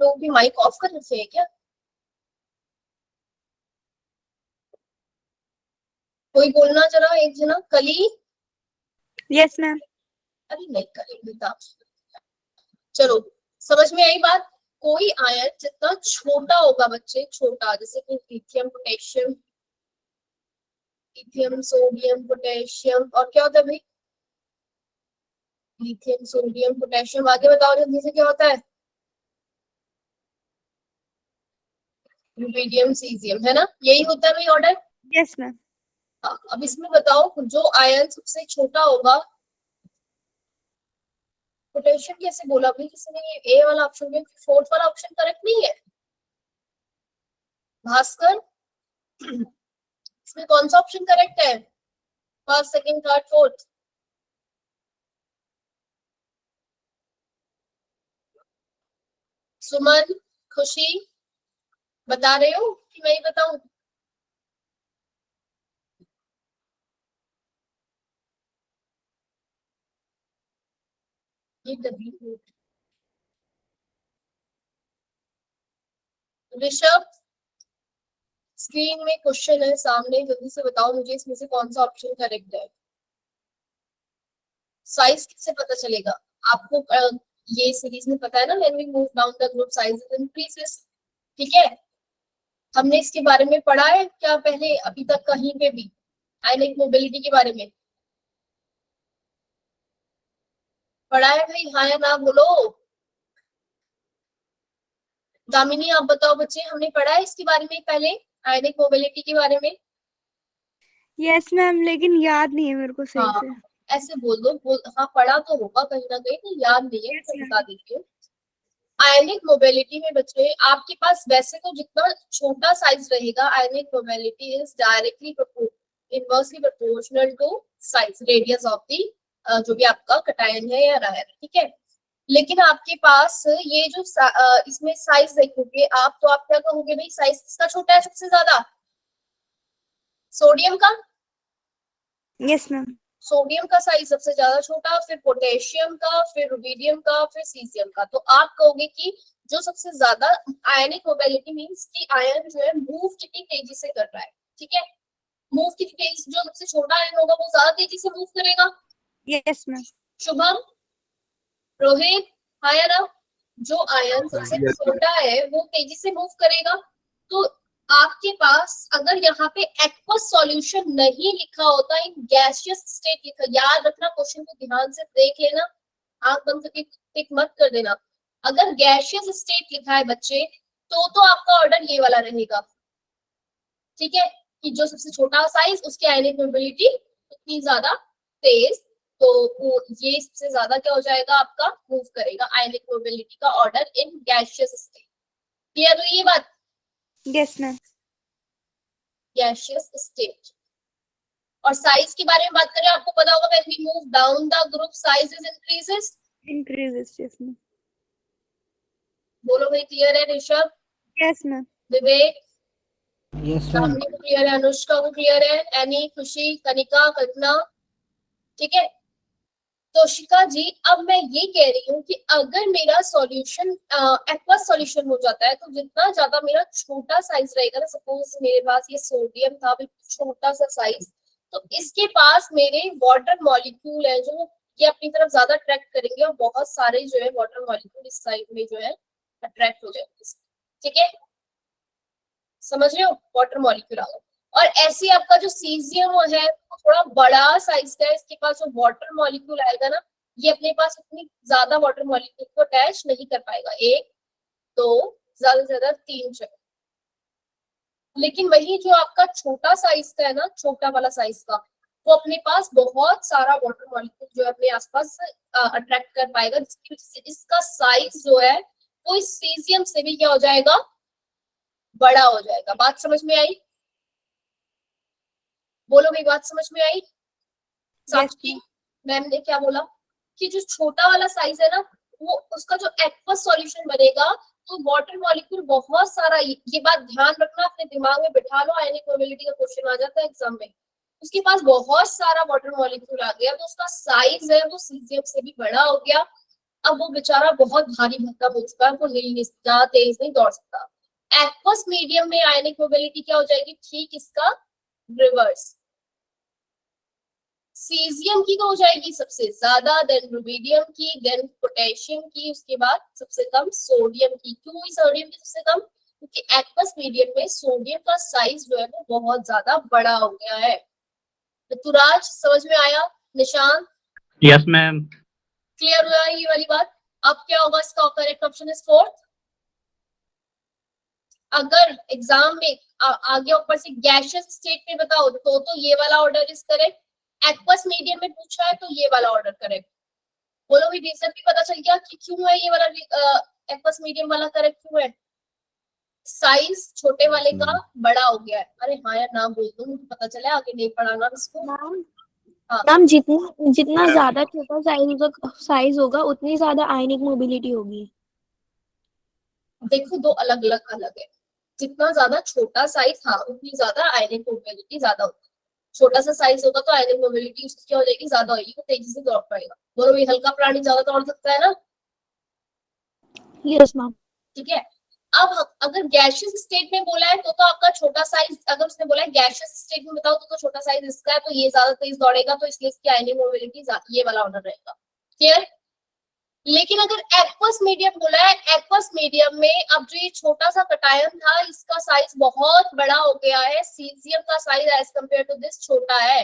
लोग भी mic off कर रखे हैं क्या? कोई बोलना जरा, एक जना कली। Yes ma'am. अरे नहीं करेंगे तो चलो, समझ में आई बात। कोई आयन जितना छोटा होगा बच्चे, छोटा, जैसे कि lithium potassium, lithium sodium potassium, और क्या होता है भाई? लिथियम सोडियम पोटेशियम, आगे बताओ जल्दी से क्या होता है? रुबिडियम सीजियम, है ना? यही होता है भाई ऑर्डर। Yes ma'am. अब इसमें बताओ जो आयन सबसे छोटा होगा। पोटेशियम कैसे बोला भाई किसी ने? ये ए वाला ऑप्शन में, फोर्थ वाला ऑप्शन करेक्ट नहीं है भास्कर? इसमें कौन सा ऑप्शन करेक्ट है? First, second, third, fourth? Suman, Khushi, बता रहे हो कि मैं ही बताऊं? ये डब्ल्यू। ऋषभ, स्क्रीन में क्वेश्चन है सामने, जल्दी से बताओ मुझे इसमें से कौन सा ऑप्शन करेक्ट है। साइज किससे पता चलेगा आपको? ये सीरीज में पता है ना, when we move down the group size increases. ठीक है, हमने इसके बारे में पढ़ा है क्या पहले अभी तक कहीं पे भी, आयनिक मोबिलिटी के बारे में? पढ़ा है भाई, हाँ या ना बोलो। दामिनी आप बताओ बच्चे, हमने पढ़ा है इसके बारे में पहले, आयनिक मोबिलिटी के बारे में? यस मैम, लेकिन याद नहीं है मेरे को सही हाँ, से। ऐसे बोल दो, हाँ पढ़ा तो होगा कहीं ना कहीं, तो याद नहीं है यस तो मैम। बता देती हूँ। आयनिक मोबिलिटी में बच्चे आपके पास वैसे तो जितना छोटा साइज रहेगा, ionic mobility is directly inversely proportional to size, radius of the जो भी आपका कटायन है या रायन, ठीक है। लेकिन आपके पास ये जो इसमें साइज देखोगे आप, तो आप क्या कहोगे भाई, साइज किसका छोटा है सबसे ज्यादा? सोडियम का। Yes ma'am. सोडियम का साइज सबसे ज्यादा छोटा, फिर पोटेशियम का, फिर रुबिडियम का, फिर सीजियम का। तो आप कहोगे कि जो सबसे ज्यादा आयनिक मोबिलिटी मींस कि आयन जो है मूव कितनी तेजी से कर रहा है, ठीक है। मूव कितनी तेजी, जो सबसे छोटा आयन होगा वो ज्यादा तेजी से मूव करेगा। Yes ma'am. शुभम, रोहित, हाँ या ना? जो आयन सबसे छोटा है वो तेजी से मूव करेगा। तो आपके पास अगर यहाँ पे एक्वस सॉल्यूशन नहीं लिखा होता, इन गैसियस स्टेट लिखा, याद रखना, क्वेश्चन को ध्यान से देख लेना, आंख बंद करके टिक मत कर देना। अगर गैसियस स्टेट लिखा है बच्चे, तो आपका ऑर्डर ये वाला रहेगा, ठीक है, कि जो सबसे छोटा साइज उसकी आयनिक मोबिलिटी उतनी ज्यादा तेज, तो वो ये सबसे ज्यादा क्या हो जाएगा आपका, मूव करेगा। आयनिक मोबिलिटी का order in gaseous state. Clear हुई ये बात? Yes ma'am. Gaseous state. और साइज के बारे में बात करें, आपको पता होगा when we move down the group size increases. Increases. Yes ma'am. बोलो भाई, क्लियर है? Rishabh, yes ma'am. Vivek, yes ma'am. सामने को क्लियर है, अनुष्का को क्लियर है, एनी, खुशी, कनिका, कल्पना, ठीक है। तोशिका जी, अब मैं ये कह रही हूँ कि अगर मेरा सॉल्यूशन एक्वस सॉल्यूशन हो जाता है, तो जितना ज्यादा मेरा छोटा साइज रहेगा ना, सपोज मेरे पास ये सोडियम था, छोटा सा साइज, तो इसके पास मेरे वाटर मॉलिक्यूल है जो ये अपनी तरफ ज्यादा अट्रैक्ट करेंगे, और बहुत सारे जो है वाटर मॉलिक्यूल इस साइड में जो है अट्रैक्ट हो जाएंगे, ठीक है। समझ रहे हो? वाटर मॉलिक्यूल आ गए। और ऐसे आपका जो सीजियम है थोड़ा बड़ा साइज का है, इसके पास जो वाटर मॉलिक्यूल आएगा ना, ये अपने पास इतनी ज्यादा वाटर मॉलिक्यूल को अटैच नहीं कर पाएगा, एक, दो, ज्यादा से ज्यादा तीन जगह। लेकिन वही जो आपका छोटा साइज का है ना, छोटा वाला साइज का, वो अपने पास बहुत सारा वाटर मॉलिक्यूल जो है अपने आसपास अट्रैक्ट कर पाएगा, जिसकी वजह से इसका साइज जो है वो इस सीजियम से भी क्या हो जाएगा, बड़ा हो जाएगा। बात समझ में आई? बोलो भाई, बात समझ में आई? साक्षी, मैम ने क्या बोला कि जो छोटा वाला साइज है ना, वो उसका जो एक्वस सॉल्यूशन बनेगा, तो वाटर मॉलिक्यूल बहुत सारा, ये बात ध्यान रखना, अपने दिमाग में बिठा लो, आयनिक मोबिलिटी का क्वेश्चन आ जाता है एग्जाम में, उसके पास बहुत सारा वाटर मॉलिक्यूल आ गया, तो उसका साइज है वो सीजियम से भी बड़ा हो गया। अब वो बेचारा बहुत भारी भरकम हो चुका है, वो हिल नहीं ज्यादा तेज नहीं दौड़ सकता। एक्वस मीडियम में आयनिक मोबिलिटी क्या हो जाएगी, ठीक इसका रिवर्स। सीजियम की तो हो जाएगी सबसे ज्यादा, देन रुबीडियम की, देन पोटेशियम की, उसके बाद सबसे कम सोडियम की। क्यों हुई सोडियम की सबसे कम, क्योंकि एक्वस मीडियम में सोडियम का साइज जो है वो बहुत ज्यादा बड़ा हो गया है। ऋतुराज समझ में आया, निशांत यस मैम। क्लियर हुआ ये वाली बात। अब क्या होगा, इसका करेक्ट ऑप्शन इज फोर्थ। अगर एग्जाम में आगे ऊपर से गैसियस स्टेट में बताओ तो ये वाला order is correct, aqueous medium में पूछा है तो ये वाला ऑर्डर करेक्ट। बोलो भी रीजन भी पता चल गया कि क्यों है ये वाला एक्वस मीडियम वाला करेक्ट क्यों है, साइज छोटे वाले का बड़ा हो गया है। अरे हाँ यार नाम बोल दो, मुझे पता चला आगे नहीं पढ़ाना इसको। मैम हाँ मैम जितना जितना ज्यादा छोटा साइज होगा उतनी ज्यादा आयनिक मोबिलिटी होगी। देखो दो अलग है, जितना ज्यादा छोटा साइज हाँ उतनी ज्यादा आयनिक मोबिलिटी ज्यादा होती है। छोटा सा साइज होगा तो आयनिक मोबिलिटी उसकी क्या हो जाएगी, ज्यादा होगी, वो तेजी से दौड़ पाएगा। बोलो ये हल्का प्राणी ज्यादा दौड़ सकता है ना, यस मैम। ठीक है। अब अगर गैसियस स्टेट में बोला है तो आपका छोटा साइज, अगर उसने बोला है गैसियस स्टेट में बताओ तो छोटा साइज इसका है, तो ये ज्यादा तेज दौड़ेगा, तो इसलिए इसकी आयनिक मोबिलिटी ये वाला ऑर्डर रहेगा। क्लियर। लेकिन अगर एक्वस मीडियम बोला है, एक्वस मीडियम में अब जो ये छोटा सा कटायन था इसका साइज बहुत बड़ा हो गया है, सीजियम का size as compare to this छोटा है।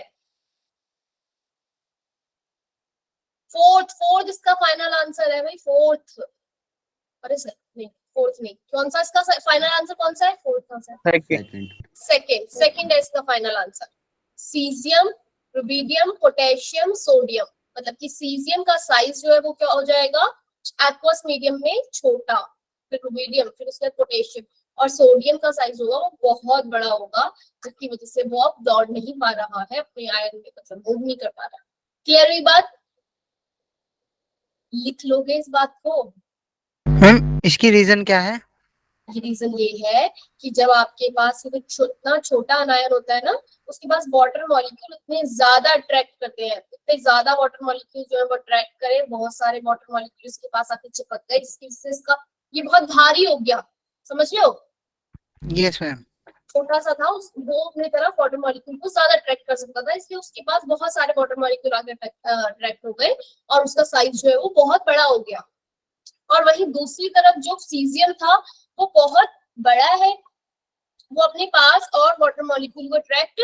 फोर्थ इसका फाइनल आंसर है भाई, फोर्थ। अरे सर नहीं फोर्थ नहीं, कौन सा इसका फाइनल आंसर कौन सा है, फोर्थ आंसर, सेकंड है इसका final answer. Caesium, rubidium, potassium, sodium, मतलब कि सीजियम का साइज जो है वो क्या हो जाएगा एक्वस मीडियम में छोटा, फिर रुबीडियम, फिर उसके बाद पोटेशियम, और सोडियम का साइज होगा वो बहुत बड़ा होगा, जिसकी वजह से वो अब दौड़ नहीं पा रहा है, अपने आयन में मतलब मूव नहीं कर पा रहा। क्लियर हुई बात, लिख लोगे इस बात को। मैम इसकी रीजन क्या है? ये रीजन ये है कि जब आपके पास इतना छोटा अनायन होता है ना, उसके पास वाटर मॉलिक्यूल उतने ज्यादा अट्रैक्ट करते हैं, इतने ज्यादा वाटर मॉलिक्यूल जो है वो अट्रैक्ट करे, बहुत सारे वाटर मॉलिक्यूल इसके पास आके चिपक गए, जिसकी वजह से इसका ये बहुत भारी हो गया। समझ रहे हो, यस मैम। छोटा सा था वो अपनी तरफ वाटर मॉलिक्यूल को ज्यादा अट्रैक्ट कर सकता था, इसलिए उसके पास बहुत सारे वाटर मॉलिक्यूल आके अट्रैक्ट हो गए और उसका साइज जो है वो बहुत बड़ा हो गया। और वहीं दूसरी तरफ जो सीजियम था वो बहुत बड़ा है, वो अपने पास और वाटर मॉलिक्यूल को अट्रैक्ट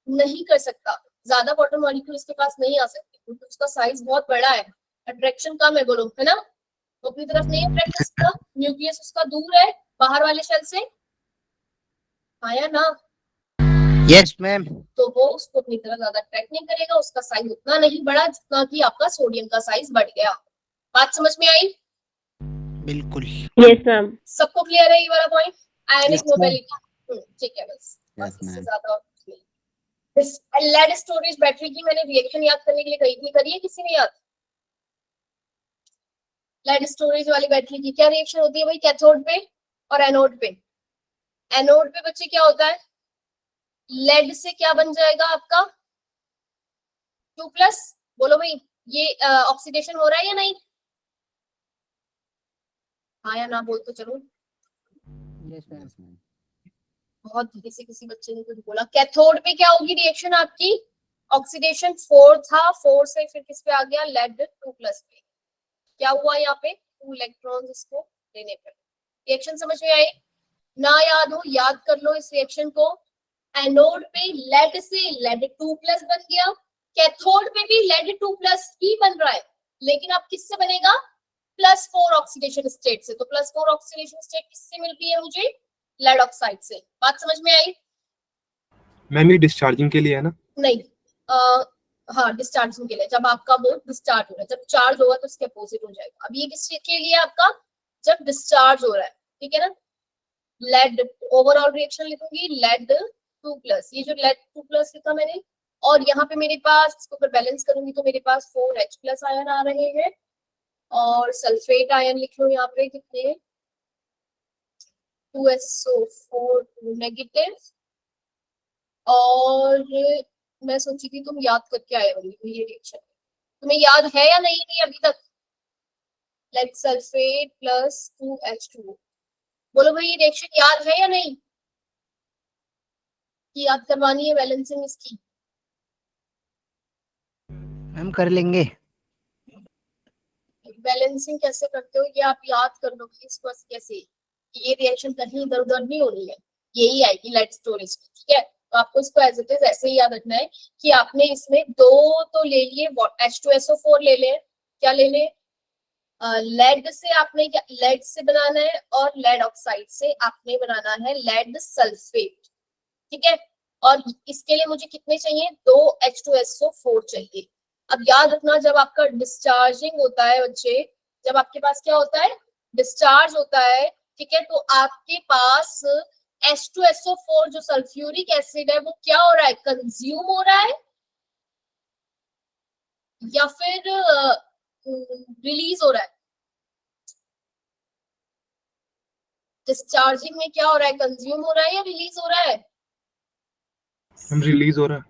नहीं कर सकता, ज्यादा वाटर मॉलिक्यूल इसके पास नहीं आ सकते क्योंकि उसका साइज बहुत बड़ा है, अट्रैक्शन कम है, बोलो है ना, वो अपनी तरफ नहीं अट्रैक्ट कर सकता, न्यूक्लियस उसका दूर है बाहर वाले शेल से, आया ना, यस मैम। तो वो उसको अपनी तरफ ज्यादा अट्रैक्ट नहीं करेगा, उसका साइज उतना नहीं बढ़ा जितना कि आपका सोडियम का साइज बढ़ गया। बात समझ में आई, बिल्कुल। Yes ma'am. सबको क्लियर है ये वाला पॉइंट, आयनिक Yes, ma'am. मोबिलिटी, ठीक है बस, Yes, इससे ma'am. ज्यादा लेड स्टोरेज बैटरी की मैंने रिएक्शन याद करने के लिए कही थी, करिए किसी ने याद, लेड स्टोरेज वाली बैटरी की क्या रिएक्शन होती है भाई, कैथोड पे और एनोड पे। एनोड पे बच्चे क्या होता है, लेड से क्या बन जाएगा आपका 2+, बोलो भाई ये ऑक्सीडेशन हो रहा है या नहीं, हाँ या ना बोल तो चलो, यस मैम। Yes, ma'am. बहुत धीरे से किसी बच्चे ने कुछ बोला। कैथोड पे क्या होगी रिएक्शन आपकी, ऑक्सीडेशन 4 था, 4 से फिर किस पे आ गया, लेड 2+ पे, क्या हुआ यहाँ पे 2 इलेक्ट्रॉन्स इसको लेने पे। रिएक्शन समझ में आई, ना याद हो याद कर लो इस रिएक्शन को। एनोड पे लेड से लेड 2+ बन गया, कैथोड पे भी लेड 2+ ही बन रहा है, लेकिन अब किससे बनेगा, +4 ऑक्सीडेशन स्टेट से। तो +4 ऑक्सीडेशन स्टेट किससे मिलती है मुझे, लेड ऑक्साइड से। बात समझ में आई, मैम ये डिस्चार्जिंग के लिए है ना? नहीं हाँ डिस्चार्जिंग के लिए, जब आपका वो डिस्चार्ज हो रहा है, जब चार्ज होगा तो इसके अपोजिट हो जाएगा। अब ये किस चीज के लिए आपका, जब डिस्चार्ज हो रहा है, ठीक है ना। लेड ओवरऑल रिएक्शन लिखूंगी लेड 2+, ये जो लेड 2+ लिखा मैंने, और यहाँ पे मेरे पास इसको अगर बैलेंस करूंगी तो मेरे पास 4H+ आयन आ रहे हैं, और सल्फेट आयन लिख लो यहाँ पे कितने, 2SO4 नेगेटिव, और मैं सोची थी तुम याद करके आए होंगे ये रिएक्शन, तुम्हें याद है या नहीं नहीं अभी तक? लेड सल्फेट प्लस 2H2O, बोलो भाई ये रिएक्शन याद है या नहीं, कि याद करवानी है बैलेंसिंग इसकी? मैम कर लेंगे। बैलेंसिंग कैसे करते हो ये आप याद कर लो प्लीज बस, कैसे ये रिएक्शन कहीं इधर उधर नहीं होनी है, यही आएगी लेड स्टोरेज, ठीक है? तो आपको इसको एज इट इज ऐसे ही याद रखना है कि आपने इसमें दो तो ले लिए, H2SO4 ले लें, क्या ले लें, लेड से आपने क्या लेड से बनाना है, और लेड ऑक्साइड से आपने बनाना है लेड सल्फेट, ठीक है? और इसके लिए मुझे कितने चाहिए, 2H2SO4 चाहिए। अब याद रखना जब आपका डिस्चार्जिंग होता है बच्चे, जब आपके पास क्या होता है, डिस्चार्ज होता है, ठीक है, तो आपके पास H2SO4 जो सल्फ्यूरिक एसिड है वो क्या हो रहा है, कंज्यूम हो रहा है या फिर रिलीज हो रहा है? डिस्चार्जिंग में क्या हो रहा है, कंज्यूम हो रहा है या रिलीज हो रहा है? हम रिलीज हो रहा है।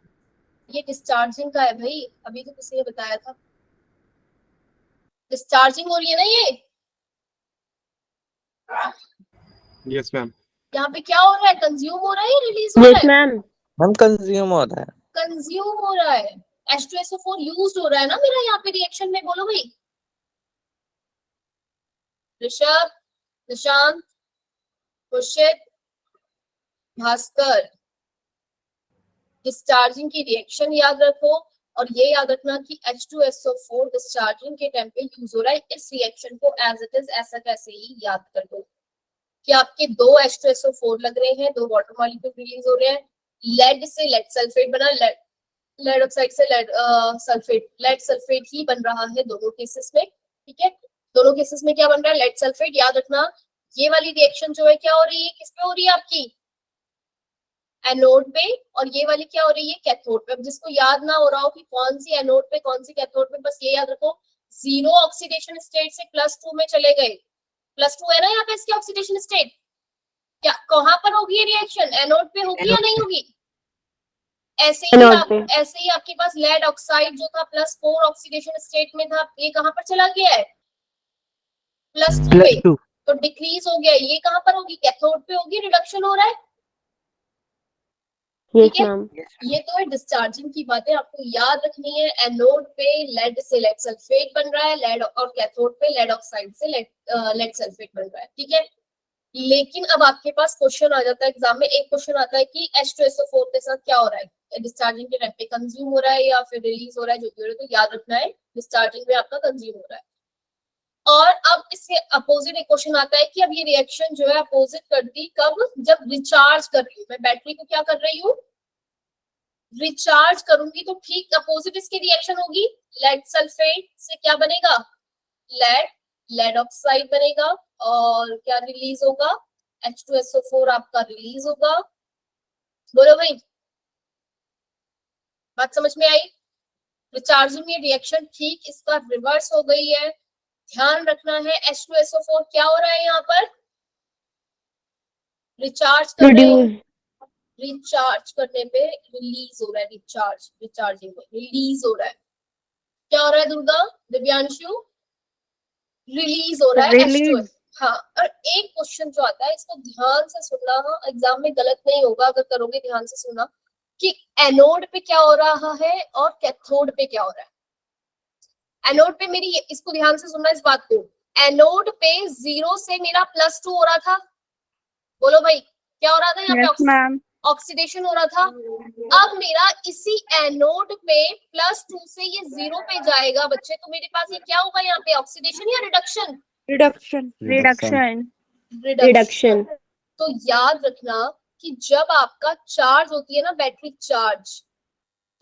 ये डिस्चार्जिंग का है भाई, अभी तो किसी ने बताया था, डिस्चार्जिंग हो रही है ना ये। Yes ma'am. यहाँ पे क्या हो रहा है, कंज्यूम हो रहा है या रिलीज हो रहा है? मैम। मैम कंज्यूम हो रहा है। कंज्यूम हो रहा है, H2SO4 यूज हो रहा है ना मेरा यहाँ पे रिएक्शन में, बोलो भाई। ऋषभ, निशांत, खुर्शीद, भास्कर, डिस्चार्जिंग की रिएक्शन याद रखो, और ये याद रखना कि H2SO4 डिस्चार्जिंग के टाइम पे यूज हो रहा है। इस रिएक्शन को एज इट इज ऐसा कैसे ही याद कर दो कि आपके दो H2SO4 लग रहे हैं, दो वाटर मॉलिक्यूल रिलीज हो रहे हैं, लेड से लेड सल्फेट बना, लेड ऑक्साइड से लेड सल्फेट ही बन रहा है दोनों केसेस में, ठीक है? दोनों केसेस में क्या बन रहा है, लेड सल्फेट। याद रखना ये वाली रिएक्शन जो है क्या हो रही है, किस पे हो रही है आपकी, एनोड पे, और ये वाली क्या हो रही है, कैथोड पे। अब जिसको याद ना हो रहा हो कि कौन सी एनोड पे कौन सी कैथोड पे, बस ये याद रखो, जीरो ऑक्सीडेशन स्टेट से +2 में चले गए, +2 है ना यहाँ पे इसकी ऑक्सीडेशन स्टेट, क्या कहाँ पर होगी ये रिएक्शन, एनोड पे होगी या नहीं होगी? ऐसे ही आपके पास लेड ऑक्साइड जो था +4 ऑक्सीडेशन स्टेट में था, ये कहाँ पर चला गया है, +2 पे, +2। तो डिक्रीज हो गया। ये कहाँ पर होगी, कैथोड पे होगी, रिडक्शन हो रहा है, ठीक है? ये तो है डिस्चार्जिंग की बातें, आपको याद रखनी है। एनोड पे लेड से लेड सल्फेट बन रहा है, लेड, और कैथोड पे लेड ऑक्साइड से लेड सल्फेट बन रहा है, ठीक है? लेकिन अब आपके पास क्वेश्चन आ जाता है एग्जाम में, एक क्वेश्चन आता है कि H2SO4 के साथ क्या हो रहा है, डिस्चार्जिंग के टाइम पे कंज्यूम हो रहा है या फिर रिलीज हो रहा है, जो भी हो रहा है, तो याद रखना है डिस्चार्जिंग में आपका कंज्यूम हो रहा है। और अब इसके अपोजिट एक क्वेश्चन आता है कि अब ये रिएक्शन जो है अपोजिट करती कब, जब रिचार्ज कर रही हूँ मैं बैटरी को, क्या कर रही हूँ, रिचार्ज करूंगी, तो ठीक अपोजिट इसकी रिएक्शन होगी, लेड सल्फेट से क्या बनेगा, लेड ऑक्साइड बनेगा, और क्या रिलीज होगा, H2SO4 आपका रिलीज होगा। बोलो भाई, बात समझ में आई? रिचार्जिंग में रिएक्शन ठीक इसका रिवर्स हो गई है, ध्यान रखना है। H2SO4 क्या हो रहा है यहाँ पर, रिचार्ज कर रहे हैं, रिचार्ज करने पे रिलीज हो रहा है, रिचार्जिंग में रिलीज हो रहा है, क्या हो रहा है दुर्गा, दिव्यांशु, रिलीज हो रहा है H2SO। हाँ, और एक क्वेश्चन जो आता है इसको ध्यान से सुनना, हाँ एग्जाम में गलत नहीं होगा अगर करोगे ध्यान से सुना, कि एनोड पे क्या हो रहा है और कैथोड पे क्या हो रहा है। एनोड पे मेरी, इसको ध्यान से सुनना इस बात को, एनोड पे 0 से मेरा +2 हो रहा था, बोलो भाई क्या हो रहा था यहाँ पे, ऑक्सीडेशन हो रहा था। अब मेरा इसी एनोड पे +2 से ये 0 पे जाएगा बच्चे, तो मेरे पास ये क्या होगा यहाँ पे, ऑक्सीडेशन या रिडक्शन, रिडक्शन। तो याद रखना कि जब आपका चार्ज होती है ना, बैटरी चार्ज,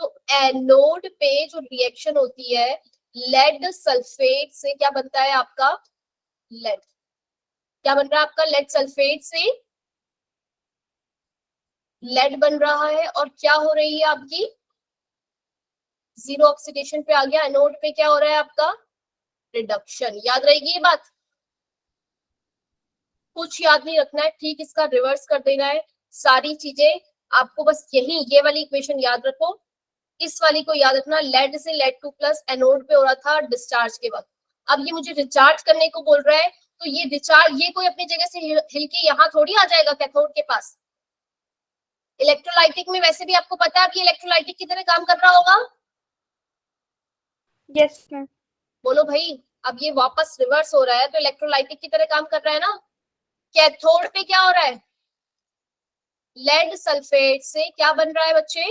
तो एनोड पे जो रिएक्शन होती है लेड सल्फेट से, क्या बनता है आपका, लेड, क्या बन रहा है आपका, लेड सल्फेट से लेड बन रहा है, और क्या हो रही है आपकी, 0 ऑक्सीडेशन पे आ गया, एनोड पे क्या हो रहा है आपका, रिडक्शन। याद रहेगी ये बात, कुछ याद नहीं रखना है, ठीक इसका रिवर्स कर देना है, सारी चीजें आपको बस यही ये वाली इक्वेशन याद रखो, इस वाली को याद रखना, लेड से लेड 2 प्लस एनोड पे हो रहा था डिस्चार्ज के वक्त। अब ये मुझे रिचार्ज करने को बोल रहा है, तो ये रिचार्ज, ये कोई अपनी जगह से हिल के यहाँ थोड़ी आ जाएगा कैथोड के पास। इलेक्ट्रोलाइटिक में वैसे भी आपको पता है कि इलेक्ट्रोलाइटिक की तरह काम कर रहा होगा। Yes ma'am. बोलो भाई, अब ये वापस रिवर्स हो रहा है तो इलेक्ट्रोलाइटिक की तरह काम कर रहा है ना। कैथोड पे क्या हो रहा है, लेड सल्फेट से क्या बन रहा है बच्चे,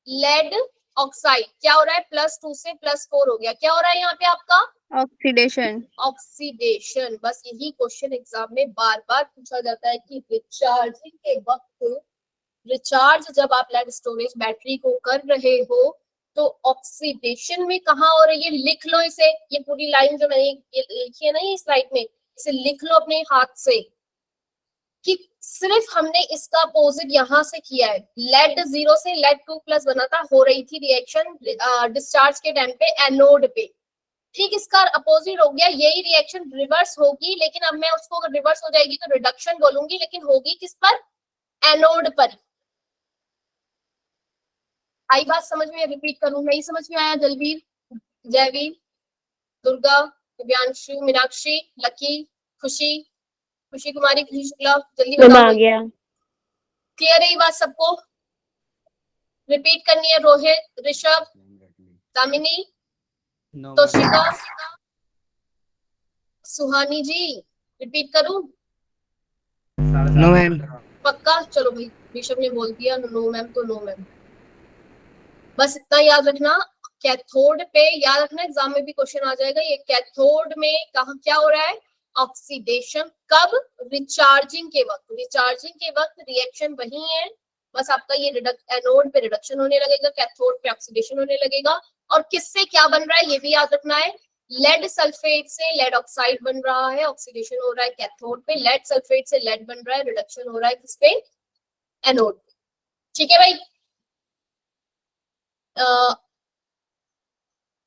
लेड ऑक्साइड। क्या हो रहा है, +2 से +4 हो गया। क्या हो रहा है यहाँ पे आपका, ऑक्सीडेशन। ऑक्सीडेशन। बस यही क्वेश्चन एग्जाम में बार बार पूछा जाता है कि रिचार्जिंग के वक्त, रिचार्ज जब आप लेड स्टोरेज बैटरी को कर रहे हो तो ऑक्सीडेशन में कहाँ हो रही है, लिख लो इसे। ये पूरी लाइन जो मैंने लिखी है ना ये स्लाइड में, इसे लिख लो अपने हाथ से कि सिर्फ हमने इसका अपोजिट यहाँ से किया है। लेड 0 से लेड 2 प्लस बना था, हो रही थी रिएक्शन डिस्चार्ज के टाइम पे एनोड पे। ठीक इसका अपोजिट हो गया, यही रिएक्शन रिवर्स होगी, लेकिन अब मैं उसको अगर रिवर्स हो जाएगी तो रिडक्शन बोलूंगी, लेकिन होगी किस पर, एनोड पर। आई बात समझ में, रिपीट करूं, नहीं समझ में आया, जलवीर, जयवीर, दुर्गा, दिव्यांशु, मीनाक्षी, लकी, खुशी, खुशी कुमारी, खुशी शुक्ला, जल्दी बताओ। आ गया। क्लियर है ये बात सबको, रिपीट करनी है। रोहित, ऋषभ, दामिनी, तोशिका, सुहानी जी, रिपीट करूं, नो मैम। पक्का। चलो भाई, ऋषभ ने बोल दिया नो मैम तो नो मैम। बस इतना याद रखना, कैथोड पे याद रखना, एग्जाम में भी क्वेश्चन आ जाएगा। ये कैथोड में कहाँ क्या हो रहा है, ऑक्सीडेशन। कब, रिचार्जिंग के वक्त। रिचार्जिंग के वक्त रिएक्शन वही है, बस आपका ये एनोड पे रिडक्शन होने लगेगा, कैथोड पे ऑक्सीडेशन होने लगेगा। और किससे क्या बन रहा है ये भी याद रखना है, लेड सल्फेट से लेड ऑक्साइड बन रहा है, ऑक्सीडेशन हो रहा है कैथोड पे। लेड सल्फेट से लेड बन रहा है, रिडक्शन हो रहा है किस पे, एनोड। ठीक है भाई,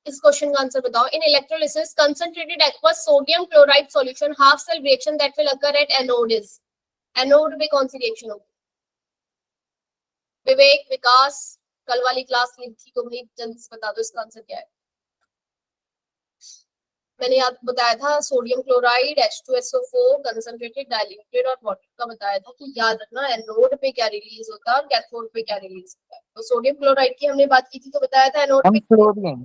इस क्वेश्चन का आंसर बताओ। In electrolysis concentrated aqueous sodium chloride solution half cell reaction that will occur at anode is, anode में कौन सी रिएक्शन होगी। विवेक, विकास, कल वाली क्लास ली थी तो भाई जल्दी से बता दो इसका आंसर क्या है। मैंने आपको बताया था sodium chloride H2SO4 concentrated diluted और वाटर का बताया था कि याद रखना एनोड पे क्या रिलीज होता है और कैथोड पे क्या रिलीज होता है। तो सोडियम क्लोराइड की हमने बात की थी तो बताया था एनोड पे क्लोरीन।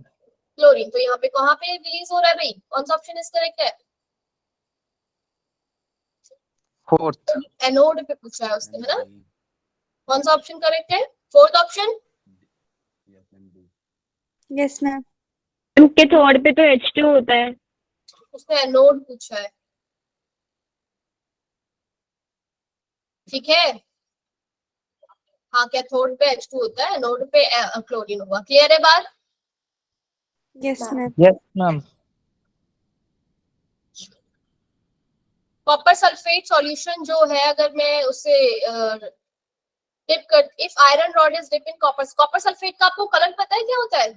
क्लोरीन। तो यहाँ पे कहाँ पे रिलीज हो रहा है भाई, कौन सा ऑप्शन इज करेक्ट है, फोर्थ। एनोड पे पूछा है उसने, है ना। कौन सा ऑप्शन करेक्ट है, fourth option. Yes ma'am. Cathode पे तो H2 होता है। उसने एनोड पूछा है, ठीक है। हाँ, कैथोड पे H2 होता है, एनोड पे क्लोरीन होगा। क्लियर है बात। Yes ma'am. Yes ma'am. Copper sulphate solution जो है, अगर मैं उसे डिप कर, if iron rod is dip in copper sulphate का आपको कलर पता है क्या होता है,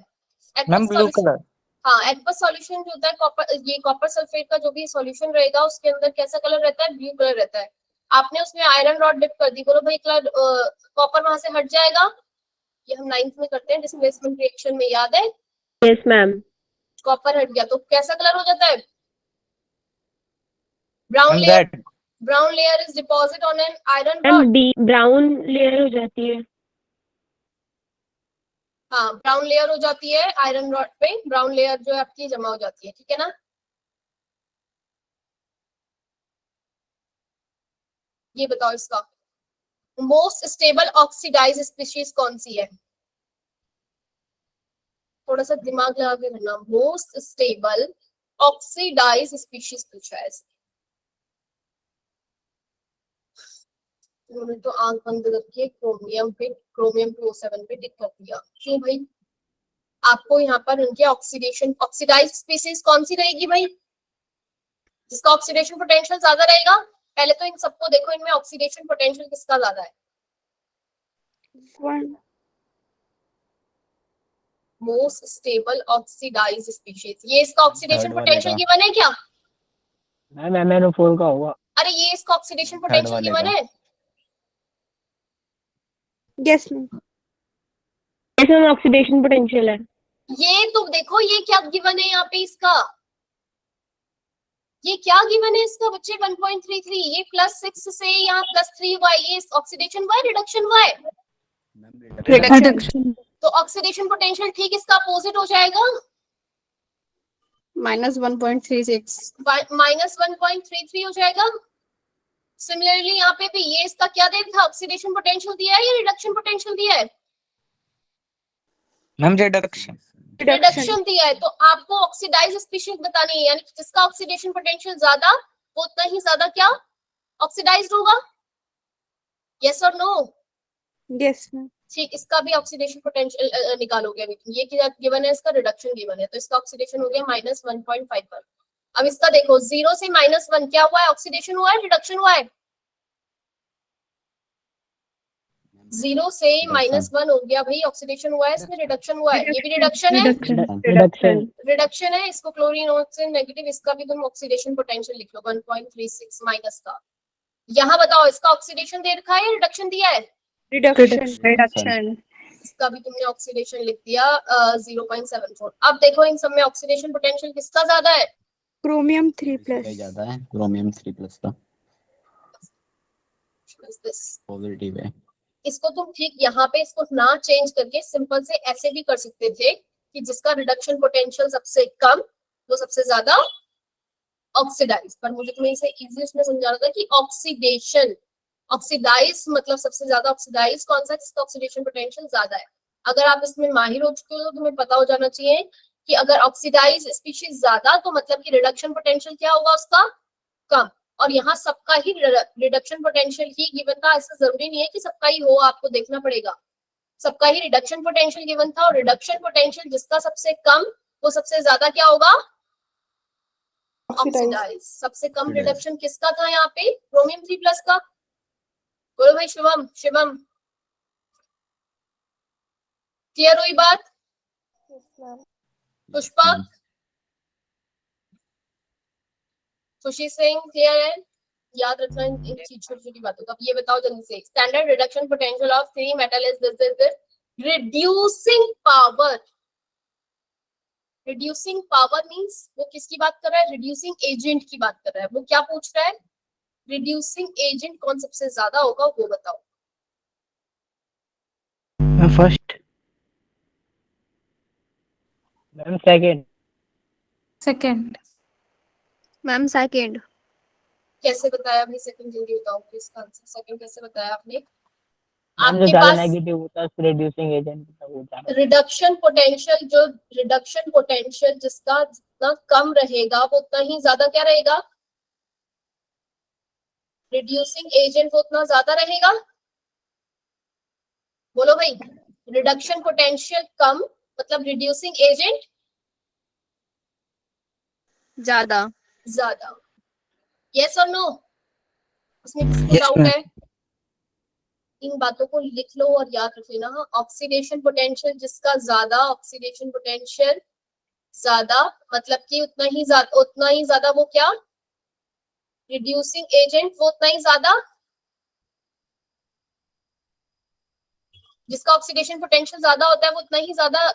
मैम ब्लू कलर। हाँ, एक्वस सॉल्यूशन जो होता है कॉपर, ये कॉपर सल्फेट का जो भी सॉल्यूशन रहेगा उसके अंदर कैसा कलर रहता है, ब्लू कलर रहता है। आपने उसमें आयरन रॉड डिप कर दी, बोलो भाई कलर कॉपर वहां से हट जाएगा। ये हम 9th में करते हैं डिस्प्लेसमेंट रिएक्शन में, याद है। Yes ma'am. कॉपर हट गया तो कैसा कलर हो जाता है, brown ma'am layer. Red. Brown layer is deposit on an iron rod. Brown layer हो जाती है। हाँ, ब्राउन लेयर हो जाती है आयरन रॉड पे, ब्राउन लेयर जो है आपकी जमा हो जाती है, ठीक है ना। ये बताओ इसका मोस्ट स्टेबल ऑक्सीडाइज स्पीशीज कौन सी है, थोड़ा सा दिमाग लगा के करना। मोस्ट स्टेबल ऑक्सीडाइज स्पीशीज पूछा है, उन्होंने तो आंख बंद करके क्रोमियम 207 पे टिक कर दिया। क्यों भाई, आपको यहाँ पर उनके ऑक्सीडाइज स्पीसीज कौन सी रहेगी भाई, जिसका ऑक्सीडेशन पोटेंशियल ज्यादा रहेगा। पहले तो इन सबको देखो, इनमें ऑक्सीडेशन पोटेंशियल किसका ज्यादा है, मोस्ट स्टेबल ऑक्सीडाइज स्पीशीज। ये इसका ऑक्सीडेशन पोटेंशियल गिवन है क्या, मैम MnO4 का होगा। अरे ये इसका ऑक्सीडेशन पोटेंशियल गिवन है। Yes ma'am. इसमें ऑक्सीडेशन पोटेंशियल है। ये तो देखो ये क्या गिवन है यहाँ पे इसका, ये क्या गिवन है इसका बच्चे 1.33, ये +6 से यहाँ +3y, ये oxidation y reduction y, reduction तो ऑक्सीडेशन पोटेंशियल ठीक इसका अपोजिट हो जाएगा, -1.36 -1.33 हो जाएगा। सिमिलरली यहाँ पे भी ये इसका क्या दे था, ऑक्सीडेशन पोटेंशियल दिया है या रिडक्शन पोटेंशियल दिया है? Ma'am reduction. रिडक्शन दिया है, तो आपको ऑक्सीडाइज स्पीशीज बतानी है, यानी कि जिसका ऑक्सीडेशन पोटेंशियल ज्यादा वो उतना ही ज्यादा क्या ऑक्सीडाइज्ड होगा, यस और नो? Yes ma'am. ठीक, इसका भी ऑक्सीडेशन पोटेंशियल निकालोगे अभी, ये क्या गिवन है, इसका रिडक्शन गिवन है, तो इसका ऑक्सीडेशन हो गया -1.51। अब इसका देखो 0 से -1 क्या हुआ है, ऑक्सीडेशन हुआ है रिडक्शन हुआ है? 0 से -1 हो गया भाई, ऑक्सीडेशन हुआ है, इसमें रिडक्शन हुआ है, ये भी रिडक्शन है, रिडक्शन रिडक्शन है, इसको क्लोरीन ऑक्सीजन नेगेटिव, इसका भी तुम ऑक्सीडेशन पोटेंशियल लिख लो 1.36 माइनस का। यहाँ बताओ इसका ऑक्सीडेशन दे रखा है या रिडक्शन दिया है? रिडक्शन इसका भी तुमने ऑक्सीडेशन लिख दिया 0.74। अब देखो इन सब में ऑक्सीडेशन पोटेंशियल किसका ज्यादा है? क्रोमियम 3+ ज्यादा है, क्रोमियम 3+ का This. पॉजिटिव है। इसको तुम ठीक यहाँ पे इसको ना चेंज करके सिंपल से ऐसे भी कर सकते थे कि जिसका रिडक्शन पोटेंशियल सबसे कम वो सबसे ज्यादा ऑक्सीडाइज, पर मुझे तुम्हें इसे इजी उसमें समझाना था कि ऑक्सीडेशन, ऑक्सीडाइज मतलब सबसे ज्यादा ऑक्सीडाइज कौन सा जिसका ऑक्सीडेशन पोटेंशियल ज्यादा है। अगर आप इसमें माहिर हो चुके हो तो तुम्हें पता हो जाना चाहिए कि अगर ऑक्सीडाइज स्पीशीज ज्यादा तो मतलब कि रिडक्शन पोटेंशियल क्या होगा उसका कम, और यहाँ सबका ही रिडक्शन पोटेंशियल ही गिवन था, ऐसा जरूरी नहीं है कि सबका ही हो, आपको देखना पड़ेगा। सबका ही रिडक्शन पोटेंशियल गिवन था, और रिडक्शन पोटेंशियल जिसका सबसे कम वो सबसे ज्यादा क्या होगा, ऑक्सीडाइज। सबसे कम रिडक्शन किसका था यहाँ पे, क्रोमियम 3+ का। बोलो भाई शिवम, शिवम क्लियर हुई बात? पुष्पा, खुशी सिंह क्लियर है? याद रखना इन छोटी छोटी बातों का। ये बताओ जल्दी से, standard reduction potential of 3 metal is this reducing power. Reducing power means वो किसकी बात कर रहा है, रिड्यूसिंग एजेंट की बात कर रहा है। वो क्या पूछ रहा है, रिड्यूसिंग एजेंट कौन सबसे ज्यादा होगा वो बताओ। First ma'am, second ma'am, second कैसे बताया भाई, सेकंड जल्दी बताओ प्लीज आंसर, सेकंड कैसे बताया आपने? मैम जो आपके ज्यादा पास नेगेटिव होता है उसको रिड्यूसिंग एजेंट होता है। रिडक्शन पोटेंशियल, जो रिडक्शन पोटेंशियल जिसका जितना कम रहेगा वो उतना ही ज्यादा क्या रहेगा, रिड्यूसिंग एजेंट वो उतना ज्यादा रहेगा। बोलो भाई, रिडक्शन पोटेंशियल कम मतलब रिड्यूसिंग एजेंट ज्यादा। ज्यादा, यस और नो? उसमें किसी को Yes, डाउट ma'am. है? इन बातों को लिख लो और याद रख लेना। ऑक्सीडेशन पोटेंशियल जिसका ज्यादा, ऑक्सीडेशन पोटेंशियल ज्यादा मतलब कि उतना ही ज्यादा वो क्या, रिड्यूसिंग एजेंट वो उतना ही ज्यादा, जिसका ऑक्सीडेशन पोटेंशियल ज्यादा होता है वो उतना ही ज्यादा,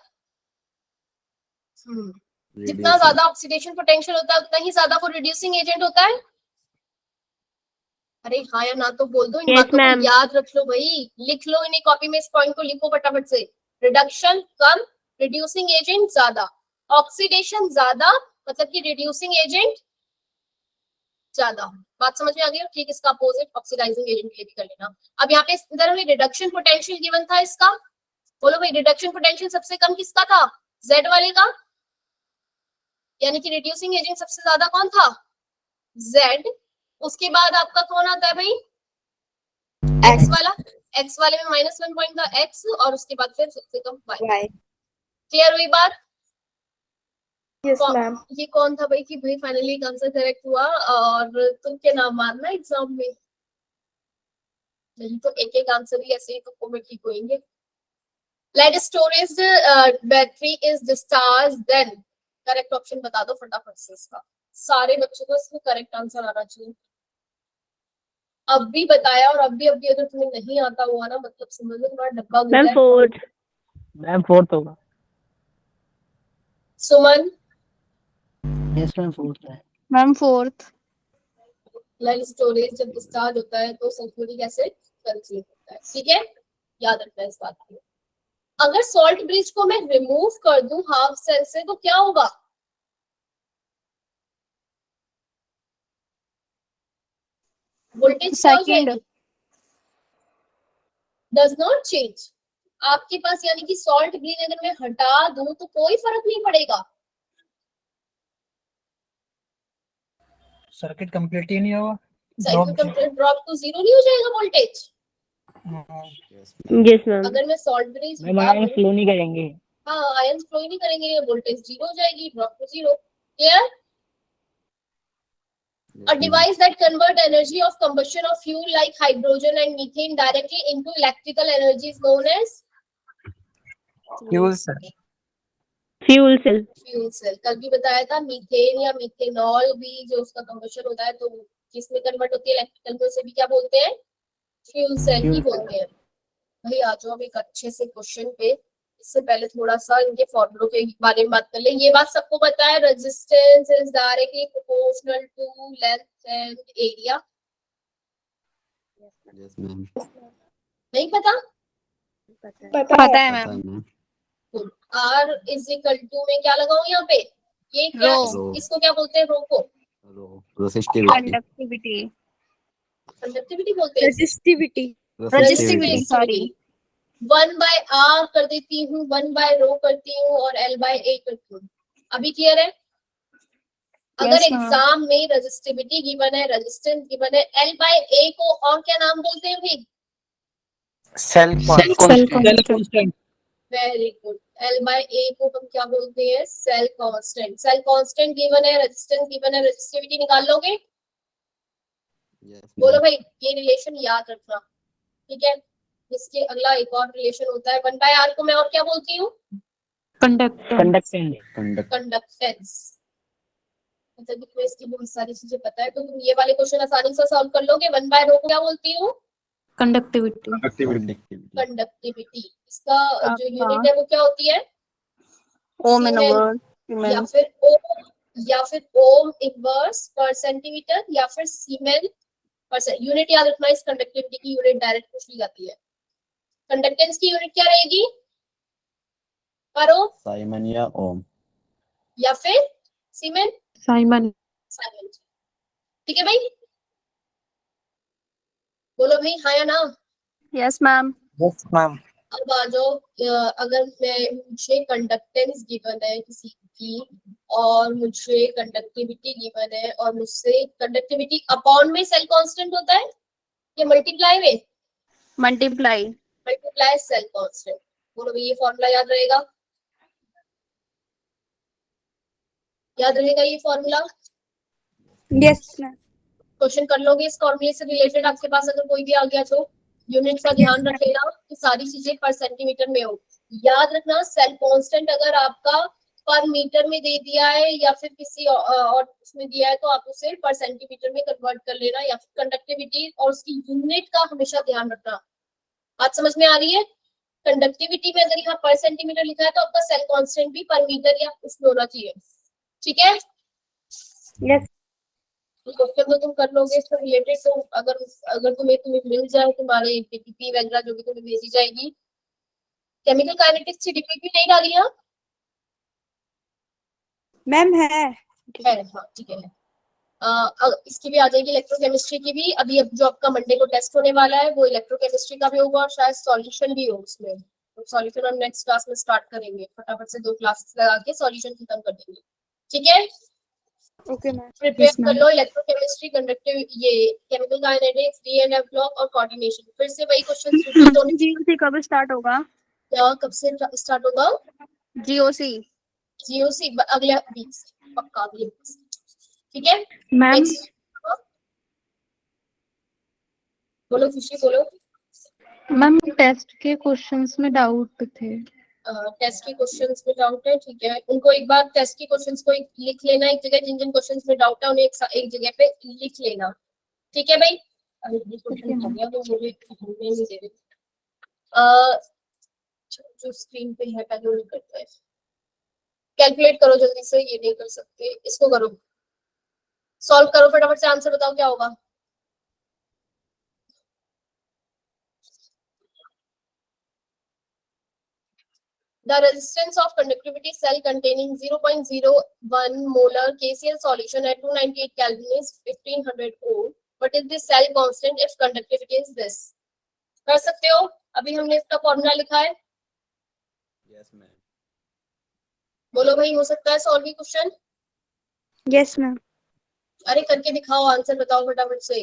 जितना ज्यादा ऑक्सीडेशन पोटेंशियल होता है उतना ही ज्यादा वो रिड्यूसिंग एजेंट होता है। अरे हाँ या ना तो बोल दो, इन Yes, बातों ma'am. को याद रख लो भाई, लिख लो इन्हें कॉपी में, इस पॉइंट को लिखो फटाफट से। रिडक्शन कम, रिड्यूसिंग एजेंट ज्यादा, ऑक्सीडेशन ज्यादा मतलब कि रिड्यूसिंग एजेंट ज्यादा। बात समझ में आ गई? ठीक, इसका अपोजिट ऑक्सीडाइजिंग एजेंट के लिए भी कर लेना। अब यहाँ पे इधर में रिडक्शन पोटेंशियल गिवन था इसका, बोलो भाई रिडक्शन पोटेंशियल सबसे कम किसका था, Z वाले का, यानी कि रिड्यूसिंग एजेंट सबसे ज्यादा कौन था, Z। उसके बाद आपका कौन आता है भाई, X वाला। X वाले में -1 पॉइंट था X, और उसके बाद फिर सबसे कम Y। क्लियर हुई बात? Yes ma'am. ये कौन था भाई कि भाई फाइनली आंसर करेक्ट हुआ और तुम क्या नाम मारना एग्जाम में, नहीं तो एक एक आंसर ही ऐसे ही तुमको में ठीक होंगे। Lead storage battery is discharge then, correct option बता दो फटाफट से इसका, सारे बच्चों को इसमें करेक्ट आंसर आना चाहिए। अब भी बताया और अब भी अगर तुम्हें नहीं आता हुआ ना मतलब समझ लो तुम्हारा डब्बा मैम 4 मैम फोर्थ होगा। सुमन, यस मैम फोर्थ है। Ma'am fourth. लाइक स्टोरेज जब डिस्चार्ज होता है तो सल्फ्यूरिक एसिड कंज्यूम होता है, ठीक है, याद रखना इस बात को। अगर सॉल्ट ब्रिज को मैं रिमूव कर दूं हाफ सेल से तो क्या होगा? वोल्टेज क्या हो सेकंड। जाएगी? Does not change. आपके पास यानी कि सॉल्ट ब्रिज अगर मैं हटा दूं तो कोई फर्क नहीं पड़ेगा। सर्किट कंप्लीट ही नहीं होगा। Cycle complete drop to zero नहीं हो जाएगा voltage? Yes, ma'am. Yes ma'am. अगर मैं सॉल्ट ब्रिज मैम हटा आयन दूं, फ्लो नहीं करेंगे। हाँ आयन फ्लो ही नहीं करेंगे, वोल्टेज जीरो हो जाएगी, drop to zero. Clear? Yes, A ma'am. device that convert energy of combustion of fuel like hydrogen and methane directly into electrical energy is known as Fuel cell. Fuel cell. Fuel cell. कल भी बताया था, methane या methanol भी जो उसका combustion होता है तो किसमें कन्वर्ट होती है? इलेक्ट्रिकल में। उसे भी क्या बोलते हैं? फ्यूल सेल ही बोलते हैं। भाई आ जाओ हम एक अच्छे से क्वेश्चन पे। इससे पहले थोड़ा सा इनके फॉर्मूलों के बारे में बात कर ले। ये बात सबको पता है, resistance is directly proportional to length and area. Yes, ma'am. नहीं पता? पता है पता मैम। है ma'am. R is equal to में क्या लगाऊं यहाँ पे? ये क्या रो। इसको क्या बोलते हैं? रो को Resistivity. कंडक्टिविटी। कंडक्टिविटी बोलते हैं इसे। रजिस्टिविटी। Resistivity, sorry. 1/r कर देती हूँ, 1/ρ करती हूँ और L/A करती हूँ। अभी क्लियर है? अगर Yes, ma'am. एग्जाम में रेजिस्टिविटी गिवन है, रेजिस्टेंस गिवन है, L/A को और क्या नाम बोलते हैं भाई? Cell Cell constant. Constant. Very good. L/A को हम क्या बोलते हैं? Cell constant. Cell constant given है, रेजिस्टेंस गिवन है, रेजिस्टिविटी निकाल लोगे? Yes, बोलो ma'am. भाई, ये रिलेशन याद रखना, ठीक है? इसके अगला एक और रिलेशन होता है 1/r को मैं और क्या बोलती हूँ? कंडक्टेंस। कंडक्टेंस। मतलब कि इसकी बहुत सारी चीजें पता है तो तुम ये वाले क्वेश्चन आसानी से सॉल्व कर लोगे। 1/ρ को क्या बोलती हूँ? कंडक्टिविटी। Conductivity. कंडक्टिविटी। इसका जो आपका। यूनिट है वो क्या होती है? ओम इन सीमेन या फिर ओम, या फिर ओम इनवर्स पर सेंटीमीटर, या फिर सीमेन पर। यूनिट याद रखना, इस कंडक्टिविटी की यूनिट डायरेक्ट पूछ ली जाती है। कंडक्टेंस की यूनिट क्या रहेगी? पर ओम Simon या ओम। या फिर सीमेन? साइमन। साइमन। ठीक है भाई, बोलो भाई हाँ या ना। Yes ma'am. Yes, ma'am. अब आ जाओ, अगर मुझे कंडक्टेंस गिवन है किसी की और मुझे कंडक्टिविटी गिवन है और मुझसे कंडक्टिविटी अपॉन में सेल कांस्टेंट होता है या मल्टीप्लाई में? मल्टीप्लाई। Multiply cell constant. बोलो भाई ये फॉर्मूला याद रहेगा? याद रहेगा ये फॉर्मूला? Yes ma'am. क्वेश्चन कर लोगे इस फॉर्मूले से रिलेटेड? आपके पास अगर कोई भी आ गया तो यूनिट का ध्यान रख लेना कि सारी चीजें पर सेंटीमीटर में हो। याद रखना, सेल कांस्टेंट अगर आपका पर मीटर में दे दिया है या फिर किसी और उसमें दिया है तो आप उसे पर सेंटीमीटर में कन्वर्ट कर लेना, या फिर कंडक्टिविटी और उसकी यूनिट का हमेशा ध्यान रखना। बात समझ में आ रही है? कंडक्टिविटी में अगर यहाँ पर सेंटीमीटर लिखा है तो आपका सेल कांस्टेंट भी पर मीटर या उसमें होना चाहिए, ठीक है? यस। क्वेश्चन तो तुम कर लोगे इससे रिलेटेड। तो अगर तुम्हें मिल जाए तुम्हारे पीपीटी वगैरह जो भी तुम्हें भेजी जाएगी। केमिकल काइनेटिक्स की डीपीपी नहीं डाली है? मैम है। हाँ ठीक है। इसकी भी आ जाएगी, इलेक्ट्रोकेमिस्ट्री की भी। अभी अब जो आपका मंडे को टेस्ट होने वाला है वो इलेक्ट्रोकेमिस्ट्री का भी होगा और शायद सॉल्यूशन भी हो उसमें। तो सॉल्यूशन हम नेक्स्ट क्लास में स्टार्ट करेंगे, फटाफट से 2 क्लासेस लगा के सॉल्यूशन खत्म कर देंगे, ठीक है? Okay ma'am. प्रिपेयर कर लो इलेक्ट्रोकेमिस्ट्री, कंडक्टिव, ये chemical kinetics, D and F block और कोऑर्डिनेशन। फिर से वही क्वेश्चन रिपीट होने। जीओसी कब स्टार्ट होगा? क्या कब से स्टार्ट होगा? जीओसी। जीओसी अगले वीक से, पक्का अगले वीक से, ठीक है? मैम। बोलो खुशी, बोलो। मैम टेस्ट के क्वेश्चंस में डाउट थे। टेस्ट के क्वेश्चंस में डाउट है, ठीक है? उनको एक बार टेस्ट के क्वेश्चंस को लिख लेना एक जगह, जिन जिन क्वेश्चंस में डाउट है उन्हें एक जगह पे लिख लेना, ठीक है भाई? अरे ये क्वेश्चन हो गया तो मुझे नहीं दे रहे। जो स्क्रीन पे है पहले वो करता है। कैलकुलेट करो जल्दी से, ये नहीं कर सकते, इसको करो, सॉल्व करो फटाफट से, आंसर बताओ क्या होगा। The resistance of conductivity cell containing 0.01 molar KCl solution at 298 Kelvin is 1500 ohm. What is the cell constant if conductivity is this? कर सकते हो? अभी हमने इसका फॉर्मूला लिखा है, Yes, ma'am. बोलो भाई, हो सकता है सॉल्व ये क्वेश्चन? Yes ma'am. अरे करके दिखाओ, आंसर बताओ फटाफट से,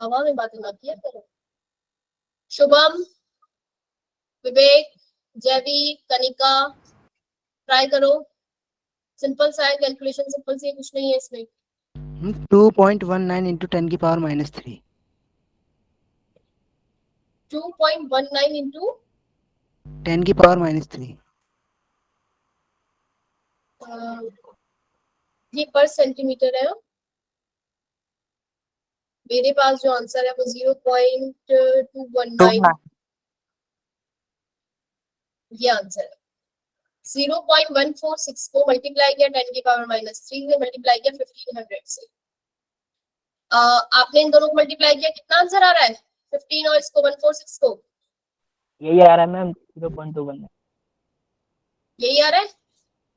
हवा में बातें ना किया करो। शुभम, विवेक, जैवी, कनिका, ट्राई करो, सिंपल सा है कैलकुलेशन, सिंपल सी है, कुछ नहीं है इसमें। 2.19 into 10 की पावर -3 2.19 into 10 की पावर -3 ये पर सेंटीमीटर है। मेरे पास जो आंसर है वो 0.219 ये आंसर है। 0.146 को मल्टीप्लाई किया 10 की पावर -3 से, मल्टीप्लाई किया 1500 से। आपने इन दोनों को मल्टीप्लाई किया, कितना आंसर आ रहा है? 15 और इसको 146 को, यही आ रहा है मैम 0.21 यही आ रहा है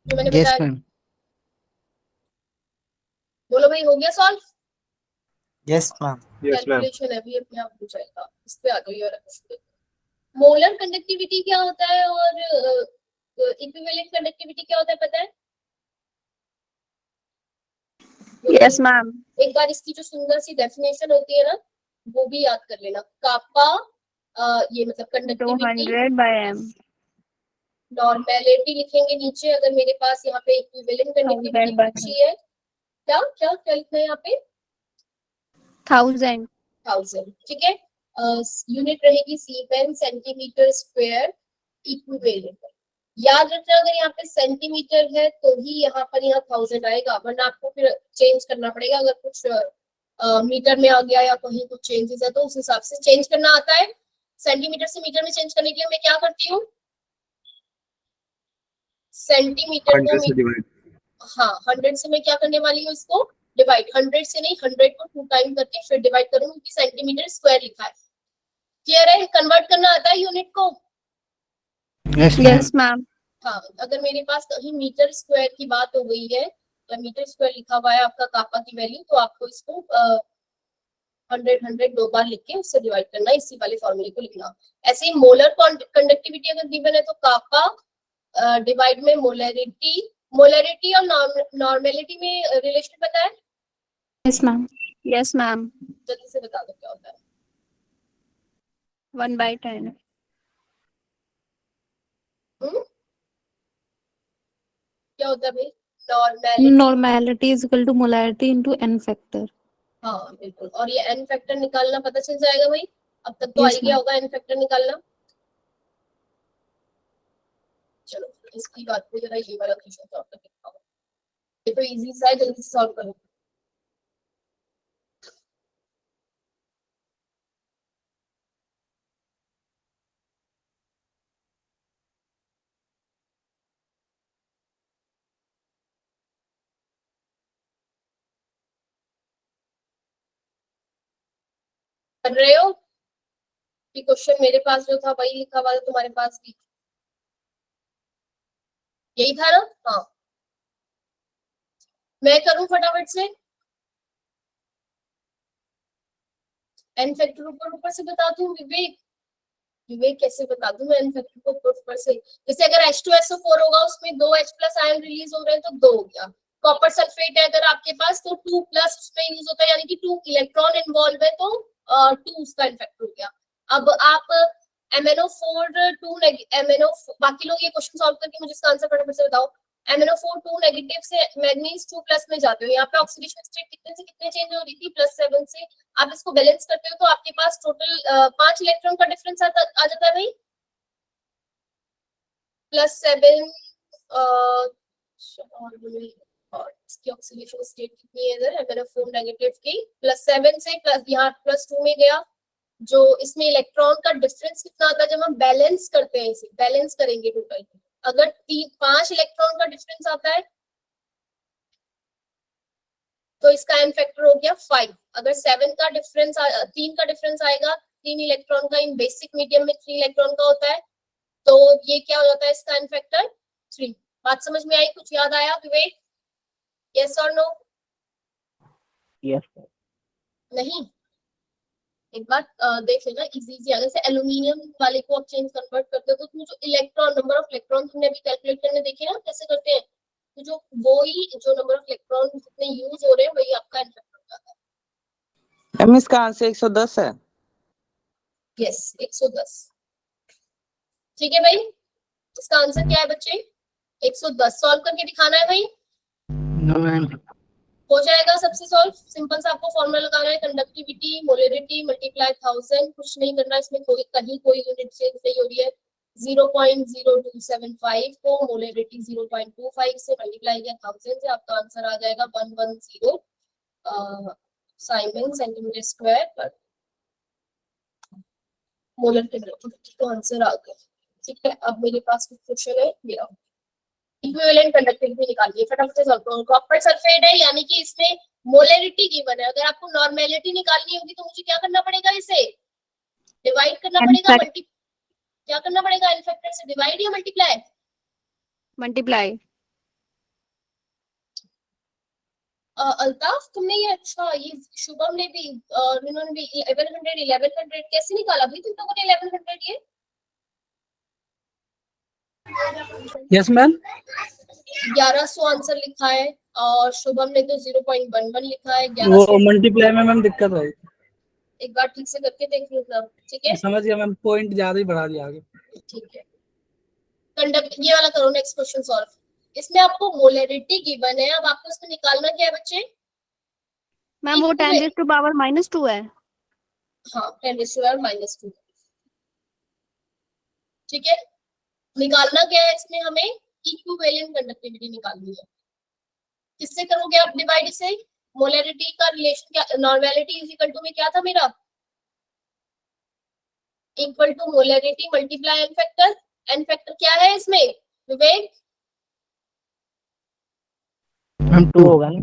जो मैंने यस बताया। मैम बोलो भाई, हो गया solve? Yes, ma'am. Yes, ma'am. Calculation है भी अपने आप हो जाएगा। इस पे आ गई और मोलर कंडक्टिविटी क्या होता है और इक्विवेलेंट कंडक्टिविटी क्या होता है पता है? Yes, ma'am. एक बार इसकी जो सुंदर सी डेफिनेशन होती है ना, वो भी याद कर लेना। कापा ये मतलब कंडक्टिविटी, 200 by m. नॉर्मेलिटी लिखेंगे नीचे, अगर मेरे पास यहाँ पे इक्विवेलेंट कंडक्टिविटी 1000 by पूछी है, क्या क्या क्या लिखना है यहाँ पे? 1000. 1000, ठीक है। यूनिट रहेगी सीमेंस सेंटीमीटर स्क्वायर इक्विवेलेंट। याद रखना, अगर यहाँ पे सेंटीमीटर है तो ही यहाँ पर 1000 आएगा, वरना आपको फिर चेंज करना पड़ेगा। अगर कुछ मीटर में आ गया या कहीं कुछ चेंजेस है तो उस हिसाब से चेंज करना आता है। सेंटीमीटर से मीटर में चेंज करने के लिए मैं क्या करती हूँ, सेंटीमीटर को 100 से डिवाइड। हाँ 100 से मैं क्या करने वाली हूँ, इसको डिवाइड, 100 से नहीं 100 को 2 टाइम करके फिर डिवाइड करूंगी, क्योंकि सेंटीमीटर स्क्वायर लिखा है। क्लियर है? कन्वर्ट करना आता है यूनिट को? Yes, ma'am. हाँ, अगर मेरे पास कहीं मीटर स्क्वायर की बात हो गई है या मीटर स्क्वायर लिखा हुआ है आपका कापा की वैल्यू, तो आपको इसको 100 दो बार लिख के उससे डिवाइड करना, इसी वाले फॉर्मूले को लिखना। ऐसे ही मोलर कंडक्टिविटी अगर गिवन है तो कापा डिवाइड में मोलरिटी, मोलरिटी और नॉर्मेलिटी में रिलेशन पता है? Yes ma'am. Yes, ma'am. जल्दी से बता दो क्या होता है। 1 by 10. क्या होता है भाई? Normality. Normality is equal to molarity into n factor. हाँ बिल्कुल, और ये एन फैक्टर निकालना पता चल जाएगा भाई, अब तक तो आ Yes, ही गया ma'am. होगा एन फैक्टर निकालना। चलो इसकी बात को जरा ये वाला क्वेश्चन सॉल्व करके दिखाओ, ये तो इजी सा है, जल्दी से सॉल्व करो। कर रहे हो? ये क्वेश्चन मेरे पास जो था वही लिखा हुआ था तुम्हारे पास भी, यही था ना? हाँ, मैं करूं फटाफट से, एन फैक्टर ऊपर ऊपर से बताती हूँ। विवेक, विवेक कैसे बता दूं मैं एन फैक्टर को ऊपर ऊपर से? जैसे अगर H2SO4 होगा, उसमें 2 H+ आयन रिलीज हो रहे हैं तो 2 हो गया। कॉपर सल्फेट है अगर आपके पास तो 2+ उसमें यूज होता है, यानी कि 2 इलेक्ट्रॉन इन्वॉल्व है तो 2 उसका इन फैक्टर हो गया। अब आप MnO4 2 MnO, बाकी लोग ये क्वेश्चन सॉल्व करके मुझे इसका आंसर फटाफट से बताओ। MnO4 2 नेगेटिव से मैग्नीज 2+ में जाते हो, यहाँ पे ऑक्सीडेशन स्टेट कितने से कितने चेंज हो रही थी? +7 से। आप इसको बैलेंस करते हो तो आपके पास टोटल 5 इलेक्ट्रॉन का डिफरेंस आ जाता है भाई। +7 और इसकी ऑक्सीडेशन स्टेट कितनी है इधर? MnO4 नेगेटिव की +7 से प्लस यहाँ +2 में गया, जो इसमें इलेक्ट्रॉन का डिफरेंस कितना आता है जब हम बैलेंस करते हैं, इसे बैलेंस करेंगे टोटल, अगर 5 इलेक्ट्रॉन का डिफरेंस आता है तो इसका एन फैक्टर हो गया 5। अगर 3 का डिफरेंस आएगा, 3 इलेक्ट्रॉन का, इन बेसिक मीडियम में 3 इलेक्ट्रॉन का होता है, तो ये क्या हो जाता है इसका एन फैक्टर 3। बात समझ में आई? कुछ याद आया विवेक? यस और नो? यस नहीं? एक बार देख लेना, इजी आगे से एल्यूमिनियम वाले को आप चेंज कन्वर्ट करते हो तो उसमें जो इलेक्ट्रॉन, नंबर ऑफ इलेक्ट्रॉन तुमने अभी कैलकुलेटर में देखे ना कैसे करते हैं, तो जो नंबर ऑफ इलेक्ट्रॉन जितने यूज हो रहे हैं वही आपका एन फैक्टर हो जाता है। मैम इसका आंसर 110 है। यस 110। ठीक है भाई, इसका आंसर क्या है बच्चे? 110। सॉल्व करके दिखाना है भाई, नो मैम। हो जाएगा सबसे सॉल्व। सिंपल सा आपको फॉर्मूला लगाना है, कंडक्टिविटी मोलरिटी मल्टीप्लाई 1000, कुछ नहीं करना इसमें, कोई यूनिट चेंज नहीं हो रही है। 0.0275 को मोलरिटी 0.25 से मल्टीप्लाई किया 1000 से, आपका आंसर आ जाएगा 110 साइमन सेंटीमीटर स्क्वायर पर मोलर टेम्परेचर। तो आंसर आ गया। ठीक है, अब मेरे पास कुछ क्वेश्चन है, ये रहा। इक्विवेलेंट कंडक्टिविटी निकालिए फटाफट से। सॉल्व करो। कॉपर सल्फेट है यानी कि इसमें मोलरिटी गिवन है, अगर आपको नॉर्मेलिटी निकालनी होगी तो मुझे क्या करना पड़ेगा, इसे डिवाइड करना पड़ेगा, क्या करना पड़ेगा, एन फैक्टर से डिवाइड या मल्टीप्लाई? मल्टीप्लाई। अल्ताफ तुमने ये, अच्छा ये शुभम ने भी इन्होंने भी 1100 कैसे निकाला भाई तुम लोगों ने 1100? ये यस मैम। 1100 आंसर लिखा है और शुभम ने तो 0.11 लिखा है। वो 1100 मल्टीप्लाई में मैम दिक्कत है। एक बार ठीक से करके देख लो सब। ठीक है, समझ गया मैम, पॉइंट ज्यादा ही बढ़ा दिया आगे। ठीक है। कंडक्ट ये वाला करो, नेक्स्ट क्वेश्चन सॉल्व। इसमें आपको मोलरिटी गिवन है, अब आपको इसको निकालना क्या है बच्चे? मैम वो 10⁻⁻² है। हाँ 10⁻⁻²। ठीक है, निकालना क्या है इसमें हमें? इक्विवेलेंट कंडक्टिविटी निकालनी है। किससे करोगे आप डिवाइड इसे? मोलरिटी का रिलेशन क्या, नॉर्मेलिटी इज इक्वल टू में क्या था मेरा? Equal to molarity multiply N factor. N factor क्या है इसमें विवेक? हम 2 होगा ना।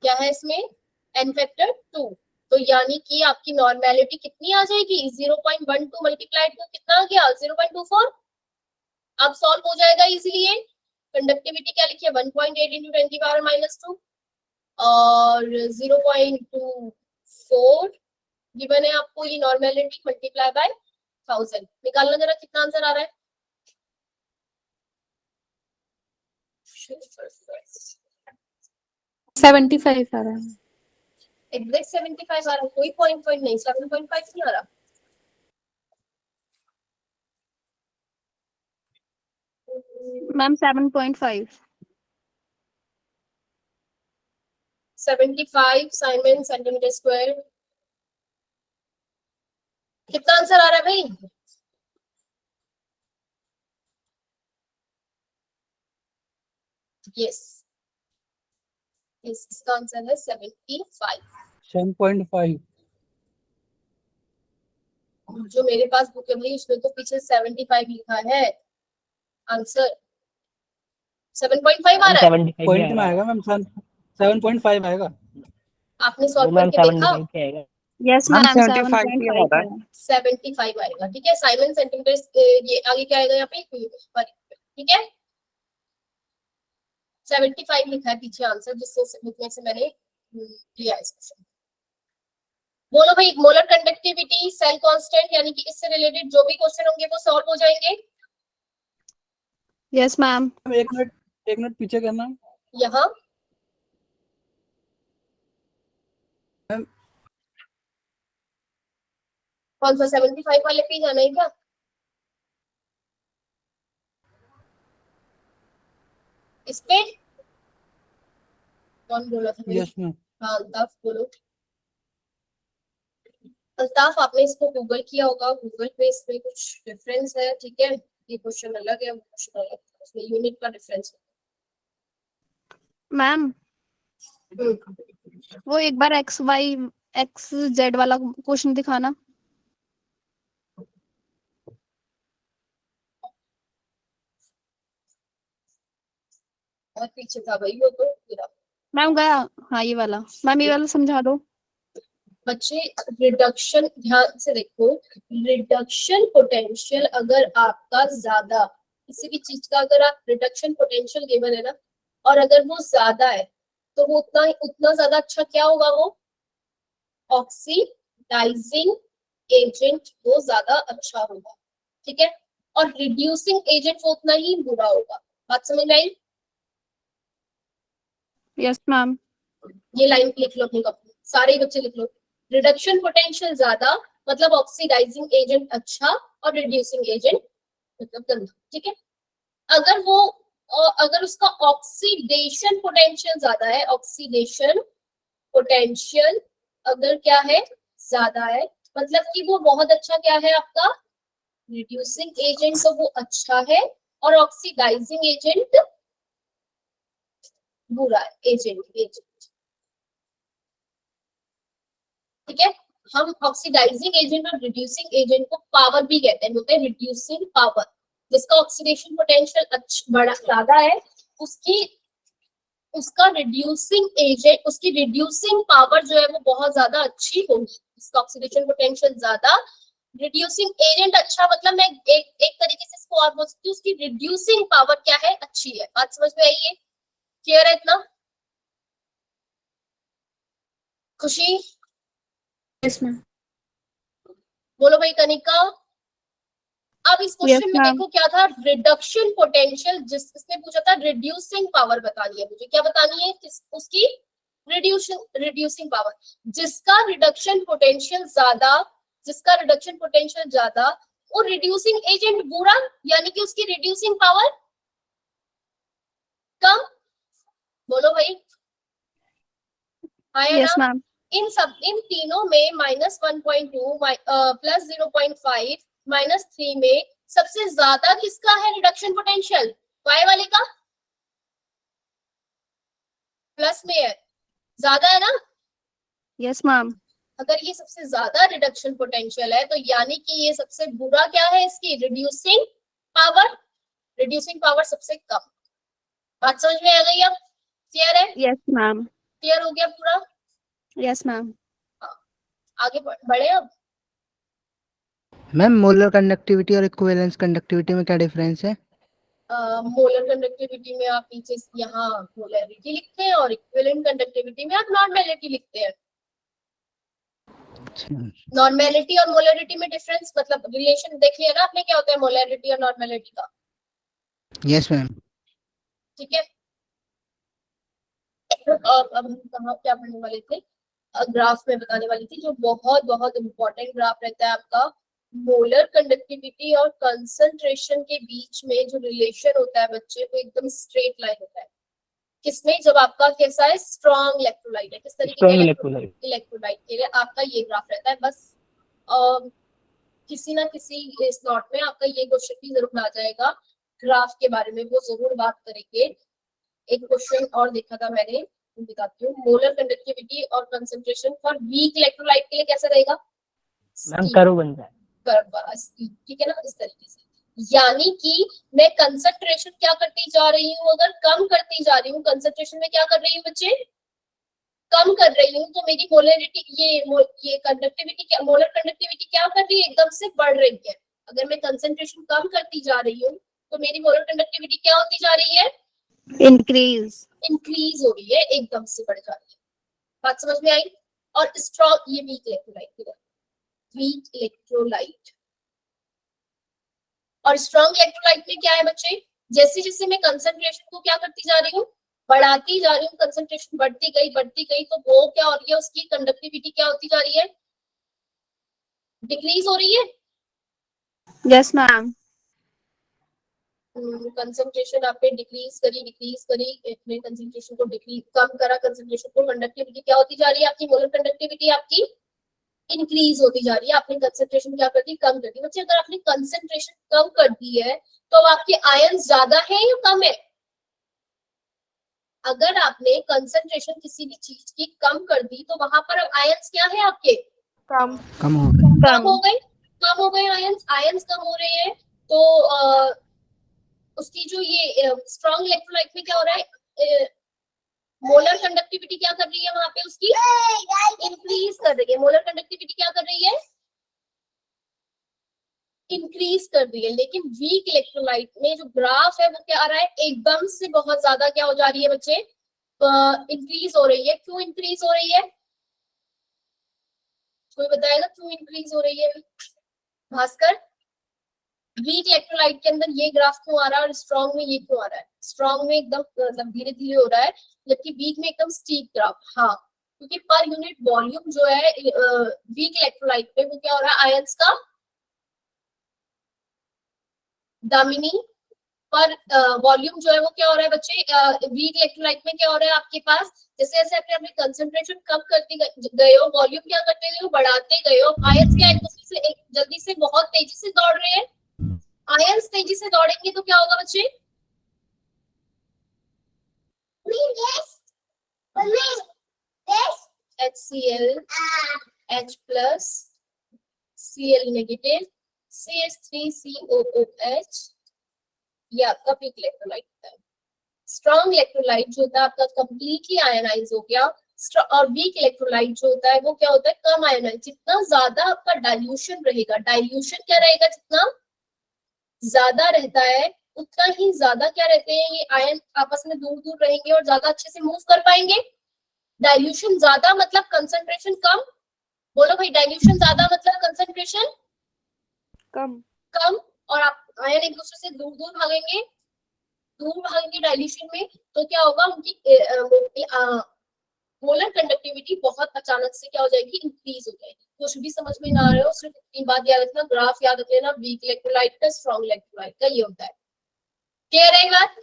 क्या है इसमें? N factor 2। तो यानी कि आपकी नॉर्मेलिटी कितनी आ जाएगी? 0.12 मल्टीप्लाइड टू कितना आ गया? 0.24। अब सॉल्व हो जाएगा इजीली। ये कंडक्टिविटी क्या लिखिए? 1.8 × 10⁻⁻² और 0.24 गिवन है आपको। ये नॉर्मेलिटी मल्टीप्लाई बाय 1000 निकालना, जरा कितना आंसर आ रहा है? सेवेंटी फाइव आ रहा है। एग्जैक्ट 75 आ रहा है, कोई पॉइंट नहीं, 7.5 नहीं आ रहा। मैम 7.5। 75 Simon centimetre square. कितना आंसर आ रहा है भाई? यस इसका आंसर है 75। 7.5। जो मेरे पास बुक है भाई उसमें तो पीछे 75 लिखा है। आंसर 7.5 आ रहा है। 75 पॉइंट में आएगा मैम, 7.5 आएगा। आपने सॉल्व करके देखा? यस मैम मैम 75 ही आ 7.5 रहा है। है। 75 आएगा। ठीक है, साइमन सेंटीमीटर, ये आगे क्या आएगा यहाँ पे? ठीक है, 75 लिखा है पीछे आंसर, जिसमें से मैंने लिया इस क्वेश्चन। बोलो भाई, मोलर कंडक्टिविटी, सेल कांस्टेंट, यानी कि इससे रिलेटेड जो भी क्वेश्चन होंगे वो सॉल्व हो जाएंगे। Yes ma'am. एक मिनट पीछे करना यहाँ मैम। कौन सा 75 वाले पे जाना है क्या? इस पे कौन बोला था? Yes ma'am. हाँ अल्ताफ बोलो। अल्ताफ आपने इसको गूगल किया होगा, गूगल पे इसमें कुछ डिफरेंस है। ठीक है, ये क्वेश्चन अलग है, वो क्वेश्चन अलग है, उसमें यूनिट का डिफरेंस मैम है। वो एक बार XY XZ वाला क्वेश्चन दिखाना। और पीछे था भाई वो तो गिरा। मैम गया, हाँ ये वाला, मैम ये वाला समझा दो। बच्चे रिडक्शन ध्यान से देखो, रिडक्शन पोटेंशियल अगर आपका ज्यादा, किसी भी चीज का अगर आप रिडक्शन पोटेंशियल गिवन है ना, और अगर वो ज्यादा है तो वो उतना ज्यादा अच्छा क्या होगा, वो ऑक्सीडाइजिंग एजेंट वो ज्यादा अच्छा होगा, ठीक है। और रिड्यूसिंग एजेंट वो उतना ही बुरा होगा। बात समझ में आई? Yes ma'am. ये लाइन लिख लो अपनी कॉपी, सारे बच्चे लिख लो। रिडक्शन पोटेंशियल ज्यादा मतलब ऑक्सीडाइजिंग एजेंट अच्छा, और रिड्यूसिंग एजेंट मतलब गंदा, ठीक है। अगर वो अगर उसका ऑक्सीडेशन पोटेंशियल ज्यादा है, ऑक्सीडेशन पोटेंशियल अगर क्या है, ज्यादा है, मतलब कि वो बहुत अच्छा क्या है आपका, रिड्यूसिंग एजेंट तो वो अच्छा है, और ऑक्सीडाइजिंग एजेंट बुरा है, एजेंट, ठीक है। हम ऑक्सीडाइजिंग एजेंट और रिड्यूसिंग एजेंट को पावर भी कहते हैं, बोलते हैं रिड्यूसिंग पावर। जिसका ऑक्सीडेशन पोटेंशियल बड़ा ज्यादा है, उसका रिड्यूसिंग एजेंट, उसकी रिड्यूसिंग पावर जो है वो बहुत ज्यादा अच्छी होगी। इसका ऑक्सीडेशन पोटेंशियल ज्यादा, रिड्यूसिंग एजेंट अच्छा, मतलब मैं एक तरीके से इसको और बोल सकती हूँ, उसकी रिड्यूसिंग पावर क्या है, अच्छी है। बात समझ में आई है? क्लियर है इतना? खुशी? Yes ma'am. बोलो भाई कनिका। अब इस क्वेश्चन में ma'am. देखो क्या था, रिडक्शन पोटेंशियल, जिसने पूछा था रिड्यूसिंग पावर बतानी है मुझे, क्या बतानी है उसकी, रिड्यूसिंग पावर। जिसका रिडक्शन पोटेंशियल ज्यादा, जिसका रिडक्शन पोटेंशियल ज्यादा, वो रिड्यूसिंग एजेंट बुरा, यानी कि उसकी रिड्यूसिंग पावर कम। बोलो भाई, आया यस ना? मैम। इन तीनों में -1.2 प्लस 0.5 -3 में सबसे ज्यादा किसका है रिडक्शन पोटेंशियल? वाई वाले का प्लस में है, ज्यादा है ना? Yes ma'am. अगर ये सबसे ज्यादा रिडक्शन पोटेंशियल है तो यानी कि ये सबसे बुरा क्या है, इसकी रिड्यूसिंग पावर, रिड्यूसिंग पावर सबसे कम। बात समझ में आ गई? अब क्लियर है? Yes ma'am. क्लियर हो गया पूरा? Yes ma'am. आगे बढ़े अब। मैम मोलर कंडक्टिविटी और इक्विवेलेंस कंडक्टिविटी में क्या डिफरेंस है? मोलर कंडक्टिविटी में आप नीचे यहाँ मोलरिटी लिखते हैं, और इक्विवेलेंट कंडक्टिविटी में आप नॉर्मेलिटी लिखते हैं। नॉर्मेलिटी और मोलरिटी में डिफरेंस मतलब रिलेशन देख लिया ना आपने, क्या होता है मोलरिटी और नॉर्मेलिटी का? Yes ma'am. ठीक है। अब हम कहाँ क्या पढ़ने वाले थे, ग्राफ में बताने वाली थी, जो बहुत बहुत इंपॉर्टेंट ग्राफ रहता है आपका। मोलर कंडक्टिविटी और कंसंट्रेशन के बीच में जो रिलेशन होता है बच्चे, वो एकदम स्ट्रेट लाइन होता है। किसमें? जब आपका कैसा है, स्ट्रॉन्ग इलेक्ट्रोलाइट है। किस तरीके का इलेक्ट्रोलाइट के लिए आपका ये ग्राफ रहता है। बस किसी ना किसी इस नोट में आपका ये क्वेश्चन भी जरूर आ जाएगा ग्राफ के बारे में, वो जरूर बात करेंगे। एक क्वेश्चन और देखा था मैंने, बताती हूँ। मोलर कंडक्टिविटी और कंसंट्रेशन फॉर वीक इलेक्ट्रोलाइट के लिए कैसा रहेगा? कर्व बन जाए। ठीक है ना, इस तरीके से। यानी कि मैं कंसंट्रेशन क्या करती जा रही हूँ, अगर कम करती जा रही हूँ, कंसंट्रेशन में क्या कर रही हूँ बच्चे, कम कर रही हूँ, तो मेरी मोलरिटी ये कंडक्टिविटी क्या, मोलर कंडक्टिविटी क्या कर रही है, एकदम से बढ़ रही है। अगर मैं कंसंट्रेशन कम करती जा रही हूँ तो मेरी मोलर कंडक्टिविटी क्या होती जा रही है, इंक्रीज हो रही है, एकदम से बढ़ जा रही है। बात समझ में आई? और स्ट्रॉन्ग, ये वीक इलेक्ट्रोलाइट, वीक इलेक्ट्रोलाइट और स्ट्रॉन्ग इलेक्ट्रोलाइट में क्या है बच्चे, जैसे जैसे मैं कंसंट्रेशन को क्या करती जा रही हूँ, बढ़ाती जा रही हूँ, कंसंट्रेशन बढ़ती गई, तो वो क्या हो रही है, उसकी कंडक्टिविटी क्या होती जा रही है, डिक्रीज हो रही है। Yes ma'am. कंसंट्रेशन आपने डिक्रीज करी, अपने कंसंट्रेशन को डिक्रीज कम करा, कंसंट्रेशन को, कंडक्टिविटी क्या होती जा रही है आपकी, मोलर कंडक्टिविटी आपकी इंक्रीज होती जा रही है। आपने कंसंट्रेशन क्या कर दी, कम कर दी। बच्चे अगर आपने कंसंट्रेशन कम कर दी है तो अब आपके आयन ज्यादा है या कम है, अगर आपने कंसंट्रेशन किसी भी चीज की कम कर दी तो वहां पर आयंस क्या है आपके, कम कम हो गए। कम हो गए आयंस कम हो रहे हैं। तो उसकी जो ये स्ट्रॉन्ग इलेक्ट्रोलाइट में क्या हो रहा है, मोलर कंडक्टिविटी क्या कर रही है वहां पे, उसकी इंक्रीज कर रही है। मोलर कंडक्टिविटी क्या कर रही है, इंक्रीज कर रही है। लेकिन वीक इलेक्ट्रोलाइट में जो ग्राफ है वो क्या आ रहा है, एकदम से बहुत ज्यादा क्या हो जा रही है बच्चे, इंक्रीज हो रही है। क्यों इंक्रीज हो रही है, कोई बताएगा क्यों इंक्रीज हो रही है भास्कर? वीक इलेक्ट्रोलाइट के अंदर ये ग्राफ क्यों आ रहा है और स्ट्रॉन्ग में ये क्यों आ रहा है? स्ट्रॉन्ग में एकदम मतलब धीरे धीरे हो रहा है, जबकि वीक में एकदम स्टीप ग्राफ। हाँ, क्योंकि पर यूनिट वॉल्यूम जो है वीक इलेक्ट्रोलाइट पे वो क्या हो रहा है, आयंस का दामिनी पर वॉल्यूम जो है वो क्या हो रहा है बच्चे, वीक इलेक्ट्रोलाइट में क्या हो रहा है आपके पास, जैसे जैसे अपने कंसंट्रेशन कम करते गए हो, वॉल्यूम क्या करते गए हो, बढ़ाते गए हो। आयंस क्या एक दूसरे से जल्दी से बहुत तेजी से दौड़ रहे हैं। आयंस तेजी से दौड़ेंगे तो क्या होगा बच्चे, HCl H plus Cl negative CH3COOH, ये आपका वीक इलेक्ट्रोलाइट है। स्ट्रॉन्ग इलेक्ट्रोलाइट जो होता है आपका कंप्लीटली आयनाइज हो गया, और वीक इलेक्ट्रोलाइट जो होता है वो क्या होता है, कम आयनाइज। जितना ज्यादा आपका डाइल्यूशन रहेगा, डाइल्यूशन क्या रहेगा, जितना ज्यादा रहता है उतना ही ज्यादा क्या रहते हैं ये आयन आपस में दूर दूर रहेंगे और ज्यादा अच्छे से मूव कर पाएंगे। डाइल्यूशन ज्यादा मतलब कंसंट्रेशन कम, बोलो भाई, डाइल्यूशन ज्यादा मतलब कंसंट्रेशन कम, और आप आयन एक दूसरे से दूर दूर भागेंगे डाइल्यूशन में, तो क्या होगा, उनकी मोलर कंडक्टिविटी बहुत अचानक से क्या हो जाएगी, इंक्रीज हो जाएगी। कुछ भी समझ में ना आ रहे हो, सिर्फ इतनी बात याद रखना, ग्राफ याद रख लेना, वीक इलेक्ट्रोलाइट का स्ट्रॉन्ग इलेक्ट्रोलाइट का ये होता है। क्लियर है बात?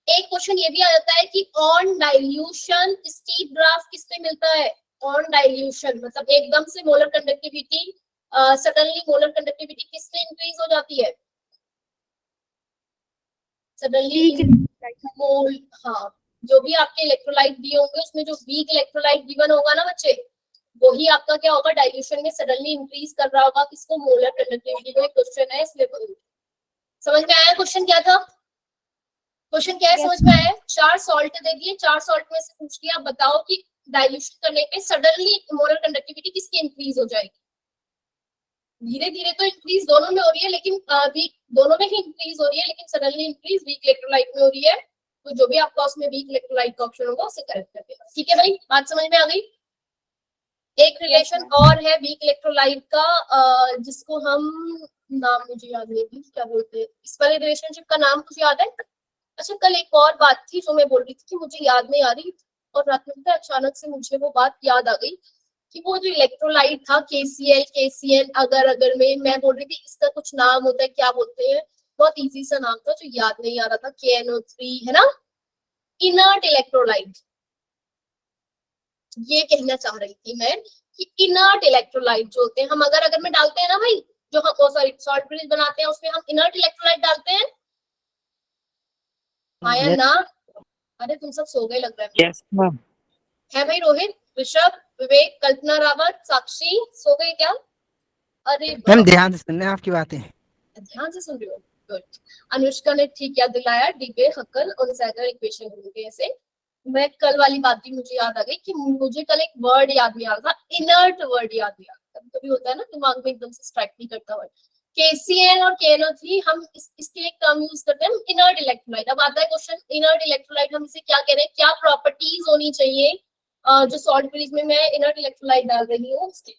एक क्वेश्चन ये भी आ जाता है कि ऑन डाइल्यूशन स्टीप ग्राफ किस पे मिलता है? ऑन डाइल्यूशन मतलब एकदम से molar conductivity, suddenly molar conductivity किससे इंक्रीज हो जाती है? सडनली मोल, हाँ, जो भी आपके इलेक्ट्रोलाइट दिए होंगे उसमें जो वीक इलेक्ट्रोलाइट गिवन होगा ना बच्चे, वही आपका क्या होगा, डाइल्यूशन में सडनली इंक्रीज कर रहा होगा किसको, मोलर कंडक्टिविटी को। एक क्वेश्चन है इसलिए समझ में आया क्वेश्चन क्या था? क्वेश्चन क्या है समझ में आया? 4 सॉल्ट दे दिए, 4 सॉल्ट में से पूछ लिया, बताओ कि डाइल्यूशन करने पे सडनली मोलर कंडक्टिविटी किसकी इंक्रीज हो जाएगी? धीरे धीरे तो इंक्रीज दोनों में हो रही है, लेकिन वीक दोनों में ही इंक्रीज हो रही है, लेकिन सडनली इंक्रीज वीक इलेक्ट्रोलाइट में हो रही है। तो जो भी आपका उसमें वीक इलेक्ट्रोलाइट का ऑप्शन होगा उसे करेक्ट कर देना। ठीक है भाई, बात समझ में आ गई? एक रिलेशन और है वीक इलेक्ट्रोलाइट का, जिसको हम, नाम मुझे याद नहीं, क्या बोलते हैं इस वाले रिलेशनशिप का नाम, कुछ याद है? अच्छा, कल एक और बात थी जो मैं बोल रही थी कि मुझे याद नहीं आ रही, और रात में अचानक से मुझे वो बात याद आ गई कि वो जो इलेक्ट्रोलाइट था KCl अगर में मैं बोल रही थी इसका कुछ नाम होता है, क्या बोलते हैं, बहुत इजी सा नाम था जो याद नहीं आ रहा था, KNO3 है ना, इनर्ट इलेक्ट्रोलाइट। ये कहना चाह रही थी मैं कि इनर्ट इलेक्ट्रोलाइट जो होते हैं, हम अगर में डालते हैं ना भाई, जो हम सॉरी सॉल्ट ब्रिज बनाते हैं उसमें हम इनर्ट इलेक्ट्रोलाइट डालते हैं, आया ना? अरे तुम सब सो गए लग रहा है। Yes ma'am. है भाई, रोहित, ऋषभ, विवेक, कल्पना रावत, साक्षी सो गए क्या? अरे मैम ध्यान से सुनने आपकी बातें। ध्यान से सुन रहे हो, गुड। अनुष्का ने ठीक याद दिलाया, डीबे हक्कल और सैगर इक्वेशन होंगे ऐसे। मैं कल वाली बात भी मुझे याद आ गई कि मुझे कल एक वर्ड याद नहीं आ रहा था, इनर्ट वर्ड याद नहीं आ रहा। कभी होता है ना दिमाग में एकदम से स्ट्राइक नहीं करता वर्ड। KCl और KNO3 हम इसके लिए टर्म यूज करते हैं इनर्ट इलेक्ट्रोलाइट। अब आता है क्वेश्चन, इनर्ट इलेक्ट्रोलाइट हम इसे क्या कह रहे हैं, क्या प्रॉपर्टीज होनी चाहिए जो सॉल्ट ब्रिज में मैं इनर्ट इलेक्ट्रोलाइट डाल रही हूँ उसके।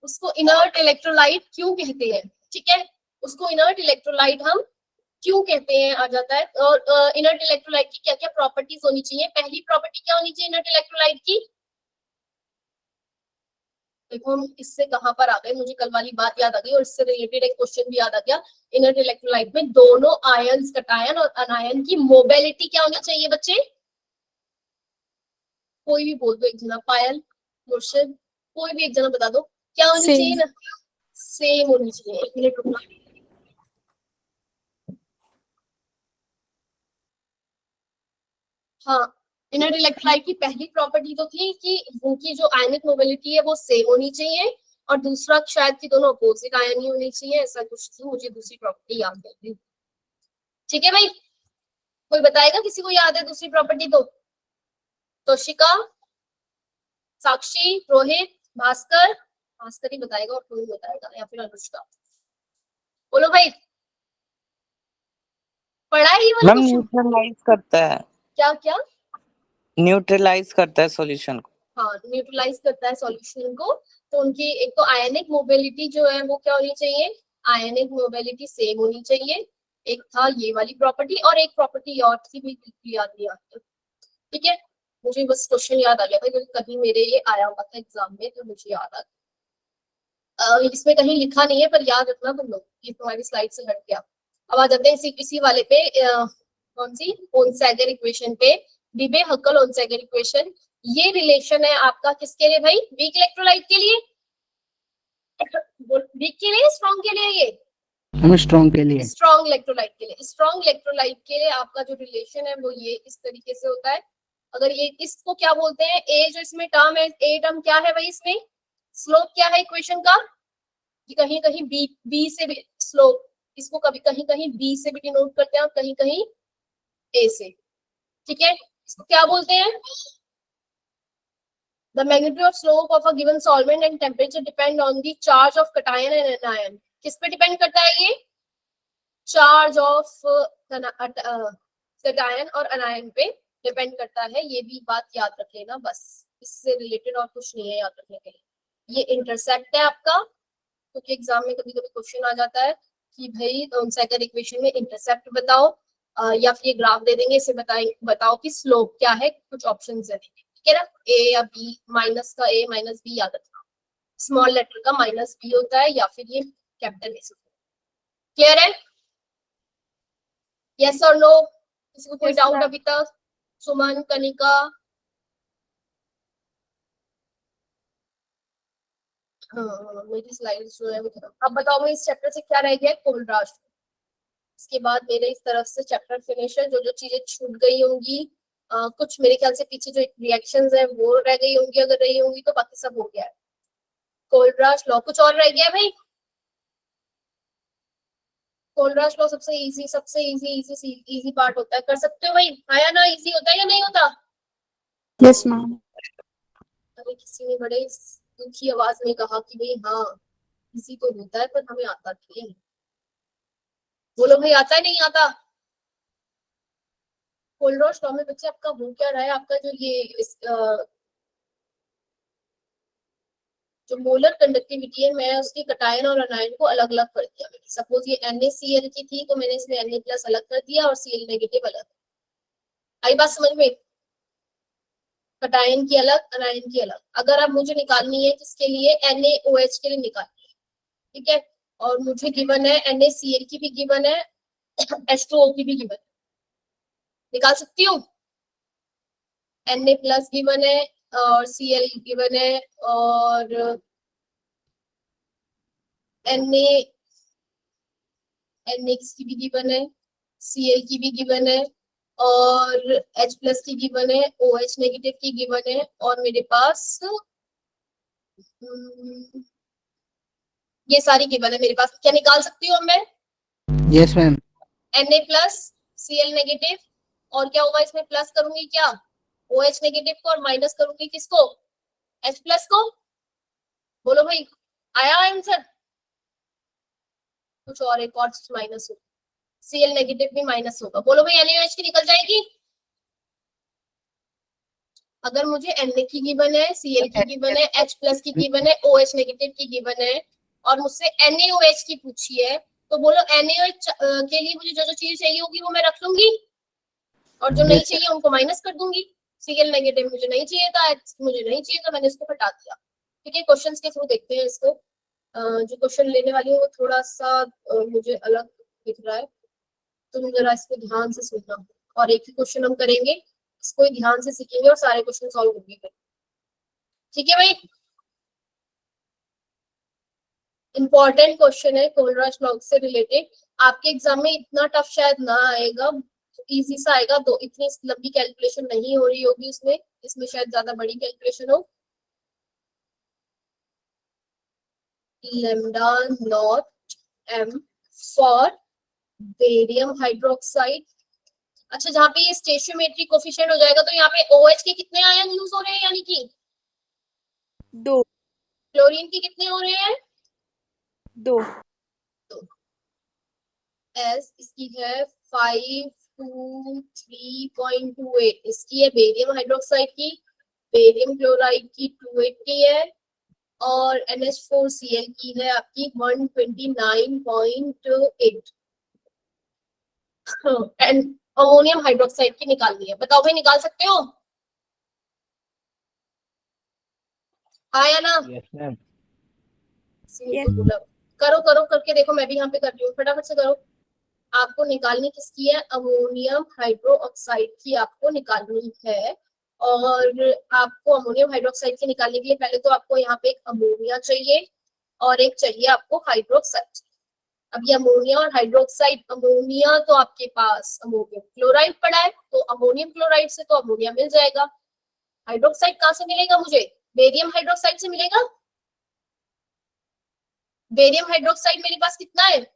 उसको इनर्ट इलेक्ट्रोलाइट क्यों कहते हैं? ठीक है, उसको इनर्ट इलेक्ट्रोलाइट हम क्यों कहते हैं आ जाता है। और इनर्ट इलेक्ट्रोलाइट की क्या क्या प्रॉपर्टीज होनी चाहिए? पहली प्रॉपर्टी क्या होनी चाहिए इनर्ट इलेक्ट्रोलाइट की? देखो हम इससे कहां पर आ गए, मुझे कल वाली बात याद आ गई और इससे रिलेटेड एक क्वेश्चन भी याद आ गया। इनर्ट इलेक्ट्रोलाइट में दोनों आयंस, कटायन और अनायन की मोबिलिटी क्या होनी चाहिए बच्चे? कोई भी बोल दो, एक जना, पायल, मुर्शिद, कोई भी एक जना बता दो क्या होनी चाहिए ना? सेम होनी चाहिए। एक मिनट रुकना, हाँ, इनर्ट इलेक्ट्रोलाइट की पहली प्रॉपर्टी तो थी कि उनकी जो आयनिक मोबिलिटी है वो सेम होनी चाहिए, और दूसरा शायद कि दोनों अपोजिट आयन ही होनी चाहिए, ऐसा कुछ थी, मुझे दूसरी प्रॉपर्टी याद नहीं थी। ठीक है भाई, कोई बताएगा, किसी को याद है दूसरी प्रॉपर्टी? तो तोशिका, साक्षी, रोहित, भास्कर, भास्कर ही बताएगा और कोई बताएगा, या फिर अनुष्का। बोलो भाई, पढ़ा है ये वाला मैम क्वेश्चन? न्यूट्रलाइज करता है, क्या क्या? न्यूट्रलाइज करता है सॉल्यूशन को। हाँ, न्यूट्रलाइज करता है सॉल्यूशन को। तो उनकी एक तो आयनिक मोबिलिटी जो है वो क्या होनी चाहिए, आयनिक मोबिलिटी सेम होनी चाहिए। एक था ये वाली प्रॉपर्टी, और एक प्रॉपर्टी और थी, भी बिल्कुल याद नहीं आती। ठीक है, मुझे बस क्वेश्चन याद आ गया था क्योंकि कभी मेरे ये आया हुआ था एग्जाम में, तो मुझे याद आ गया। इसमें कहीं लिखा नहीं है, पर याद रखना तुम लोग, ये तुम्हारी स्लाइड से हट गया। अब आ जाते हैं इसी वाले पे, कौन सी, ओनसैगर इक्वेशन पे, डिबे हकल ओनसैगर इक्वेशन। ये रिलेशन है आपका किसके लिए भाई, वीक इलेक्ट्रोलाइट के लिए, वीक के लिए, स्ट्रॉन्ग के लिए? ये हम स्ट्रॉन्ग के लिए। स्ट्रॉन्ग इलेक्ट्रोलाइट के लिए, स्ट्रॉन्ग इलेक्ट्रोलाइट के लिए आपका जो रिलेशन है वो ये इस तरीके से होता है। अगर ये, इसको क्या बोलते हैं, ए जो इसमें टर्म है, ए टर्म क्या है भाई इसमें, स्लोप क्या है इक्वेशन का, कहीं कहीं बी से भी स्लोप, इसको कभी कहीं कहीं बी से भी डिनोट करते हैं और कहीं कहीं ए से। ठीक है, इसको क्या बोलते हैं, the magnitude of slope of a given solvent and temperature depend on the charge of cation and anion। किस पे डिपेंड करता है ये, चार्ज ऑफ cation और anion पे डिपेंड करता है। ये भी बात याद रख लेना, बस इससे रिलेटेड और कुछ नहीं है याद रखने के लिए। ये इंटरसेप्ट है आपका, क्योंकि एग्जाम में कभी कभी क्वेश्चन आ जाता है कि भाई ओनसैगर इक्वेशन में इंटरसेप्ट बताओ, या फिर ये ग्राफ दे देंगे, इसे बताओ कि स्लोप क्या है, कुछ ऑप्शन है। ठीक है ना, ए या बी, माइनस का ए माइनस बी याद रखना, स्मॉल लेटर का माइनस बी होता है या फिर ये कैपिटल ए। क्लियर है, यस और नो? किसी को कोई Yes, डाउट ma'am. अभी तक? सुमन, कनिका, हाँ मेरी स्लाइड जो है वो खत्म। अब बताओ मैं इस चैप्टर से क्या रह गया, कोलराज। इसके बाद मेरे इस तरफ से चैप्टर फिनिश है। जो जो चीजें छूट गई होंगी, कुछ मेरे ख्याल से पीछे जो रिएक्शंस है वो रह गई होंगी, अगर रही होंगी तो बाकी सब हो गया है। कोलराज लॉ, कुछ और रह गया भाई? कोलराज लॉ सबसे इजी पार्ट होता है, कर सकते हो भाई, आया ना, इजी होता है या नहीं होता? Yes, ma'am. अरे किसी ने बड़े दुखी आवाज में कहा कि भाई हाँ इजी तो होता है, पर हमें आता नहीं। बोलो भाई, आता है नहीं आता? कोलराज लॉ में बच्चे आपका हो क्या रहा है, आपका जो ये जो मोलर कंडक्टिविटी है, मैं उसकी कटायन और अनायन को अलग अलग कर दिया। मैंने सपोज ये NaCl की थी तो मैंने इसमें Na+ अलग कर दिया और Cl नेगेटिव अलग। आई बात समझ में? कटायन की अलग, अनायन की अलग। अगर आप मुझे निकालनी है किसके लिए, NaOH के लिए निकालनी है, ठीक है, और मुझे गिवन है NaCl की भी गिवन है, H2O की भी गिवन है, निकाल सकती हूँ। Na+ गिवन है और Cl गिवन है और NX की भी गिवन है, Cl की भी गिवन है और H+ की गिवन है, OH नेगेटिव की गिवन है, और मेरे पास ये सारी गिवन है मेरे पास। क्या निकाल सकती हूँ मैं? Yes ma'am. Na+, Cl negative, और क्या होगा इसमें, प्लस करूंगी क्या, OH नेगेटिव को, और माइनस करूंगी किसको, H+ को। बोलो भाई, आया आंसर? कुछ और एक और माइनस होगा, Cl नेगेटिव भी माइनस होगा। बोलो भाई, NaOH की निकल जाएगी? अगर मुझे Na की गिवन है, Cl की गिवन है, H+ की गिवन है, OH नेगेटिव की गिवन है, और मुझसे NaOH की पूछी है, तो बोलो NaOH के लिए मुझे जो जो चीज चाहिए होगी वो मैं रख लूंगी, और जो नहीं चाहिए उनको माइनस कर दूंगी। Cl नेगेटिव मुझे नहीं चाहिए था, मुझे नहीं चाहिए था, मैंने इसको हटा दिया। ठीक है, क्वेश्चंस के थ्रू देखते हैं इसको। जो क्वेश्चन लेने वाली हूँ वो थोड़ा सा मुझे अलग दिख रहा है, तुम जरा इसको ध्यान से सुनना, और एक ही क्वेश्चन हम करेंगे, इसको ध्यान से सीखेंगे और सारे क्वेश्चन सॉल्व होंगे। ठीक है भाई, इंपॉर्टेंट क्वेश्चन है कोलराज लॉ से रिलेटेड। आपके एग्जाम में इतना टफ शायद ना आएगा, इजी सा आएगा, तो इतनी लंबी कैलकुलेशन नहीं हो रही होगी उसमें, इसमें शायद ज्यादा बड़ी कैलकुलेशन हो। Lambda not M for barium hydroxide. अच्छा, जहाँ पे ये स्टेशियोमेट्री कोफिशिएंट हो जाएगा तो यहाँ पे OH के कितने आयन यूज हो रहे हैं, यानी कि 2 क्लोरीन के कितने हो रहे हैं? 2 एस इसकी है 523.28, इसकी है बेरियम हाइड्रोक्साइड की, बेरियम क्लोराइड की 280 है, और NH4Cl की है आपकी 129.8। एंड अमोनियम हाइड्रोक्साइड की निकालनी है। बताओ भाई, निकाल सकते हो? हाँ या ना? Yes ma'am. करो करो करके देखो, मैं भी यहाँ पे कर रही हूँ, फटाफट से करो। आपको निकालनी किसकी है? अमोनियम हाइड्रोक्साइड की आपको निकालनी है। और आपको अमोनियम हाइड्रोक्साइड की निकालने के लिए पहले तो आपको यहाँ पे एक अमोनिया चाहिए और एक चाहिए आपको हाइड्रोक्साइड। अब ये अमोनिया और हाइड्रोक्साइड, अमोनिया तो आपके पास अमोनियम क्लोराइड पड़ा है, तो अमोनियम क्लोराइड से तो अमोनिया मिल जाएगा। हाइड्रोक्साइड कहाँ से मिलेगा मुझे? बेरियम हाइड्रोक्साइड से मिलेगा। बेरियम हाइड्रोक्साइड मेरे पास कितना है?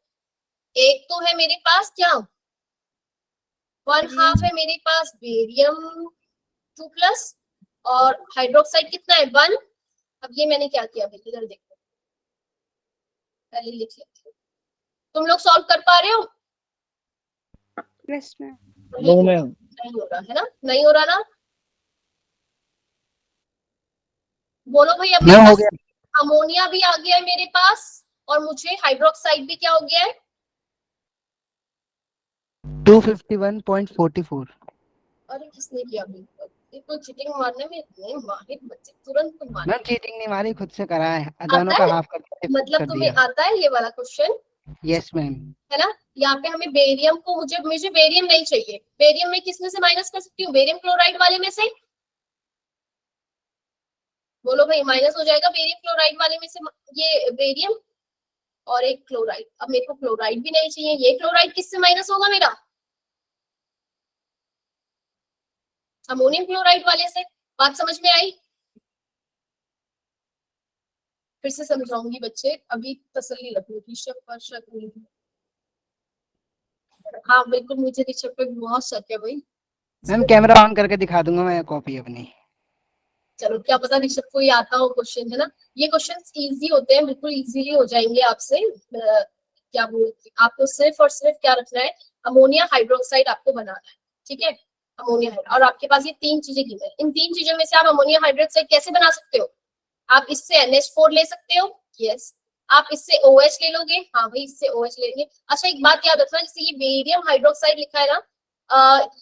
एक तो है मेरे पास क्या, 1/2 है मेरे पास बेरियम 2+, और हाइड्रोक्साइड कितना है? 1। अब ये मैंने क्या किया भाई, इधर देखो, पहले लिख लेती हूँ। तुम लोग सॉल्व कर पा रहे हो? Yes ma'am. No ma'am. नहीं हो रहा है ना? नहीं हो रहा ना? बोलो भाई। अब मैम मेरे हो पास गया। अमोनिया भी आ गया है मेरे पास, और मुझे हाइड्रोक्साइड भी क्या हो गया है? 251.44। अरे किसने किया? बिल्कुल चीटिंग मारने में इतने माहिर बच्चे, तुरंत तुम मार। मैम चीटिंग नहीं मारी, खुद से करा है, अजानों आता का है? हाफ करके मतलब कर तुम्हें दिया। आता है ये वाला क्वेश्चन? Yes ma'am. है ना? यहाँ पे हमें बेरियम को, मुझे बेरियम नहीं चाहिए। बेरियम में किसमें से माइनस कर सकती हूँ? बेरियम क्लोराइड वाले में से। बोलो भाई, माइनस हो जाएगा बेरियम क्लोराइड वाले में से ये बेरियम और एक क्लोराइड। अब मेरे को क्लोराइड भी नहीं चाहिए, ये क्लोराइड किससे माइनस होगा मेरा? अमोनियम क्लोराइड वाले से। बात समझ में आई? फिर से समझाऊंगी बच्चे, अभी तसल्ली रखो। ऋषभ पर शक नहीं है। हाँ बिल्कुल, मुझे ऋषभ पे बहुत शक है भाई। मैम कैमरा ऑन करके दिखा दूंगा मैं कॉपी अपनी। चलो, क्या पता ऋषभ को ये आता हो क्वेश्चन, है ना? ये क्वेश्चंस इजी होते हैं, बिल्कुल इजीली हो जाएंगे आपसे। क्या बोलते, आपको सिर्फ और सिर्फ क्या रखना है? अमोनिया हाइड्रोक्साइड आपको बनाना है, ठीक है? अमोनिया, और आपके पास ये 3 चीजें गिवन है। इन 3 चीजों में से आप अमोनिया हाइड्रोक्साइड कैसे बना सकते हो? आप इससे NH4 ले सकते हो, यस। आप इससे OH ले लोगे, हाँ भाई इससे OH लेंगे। अच्छा, एक बात याद रखना, जैसे ये बेरियम हाइड्रोक्साइड लिखा है ना,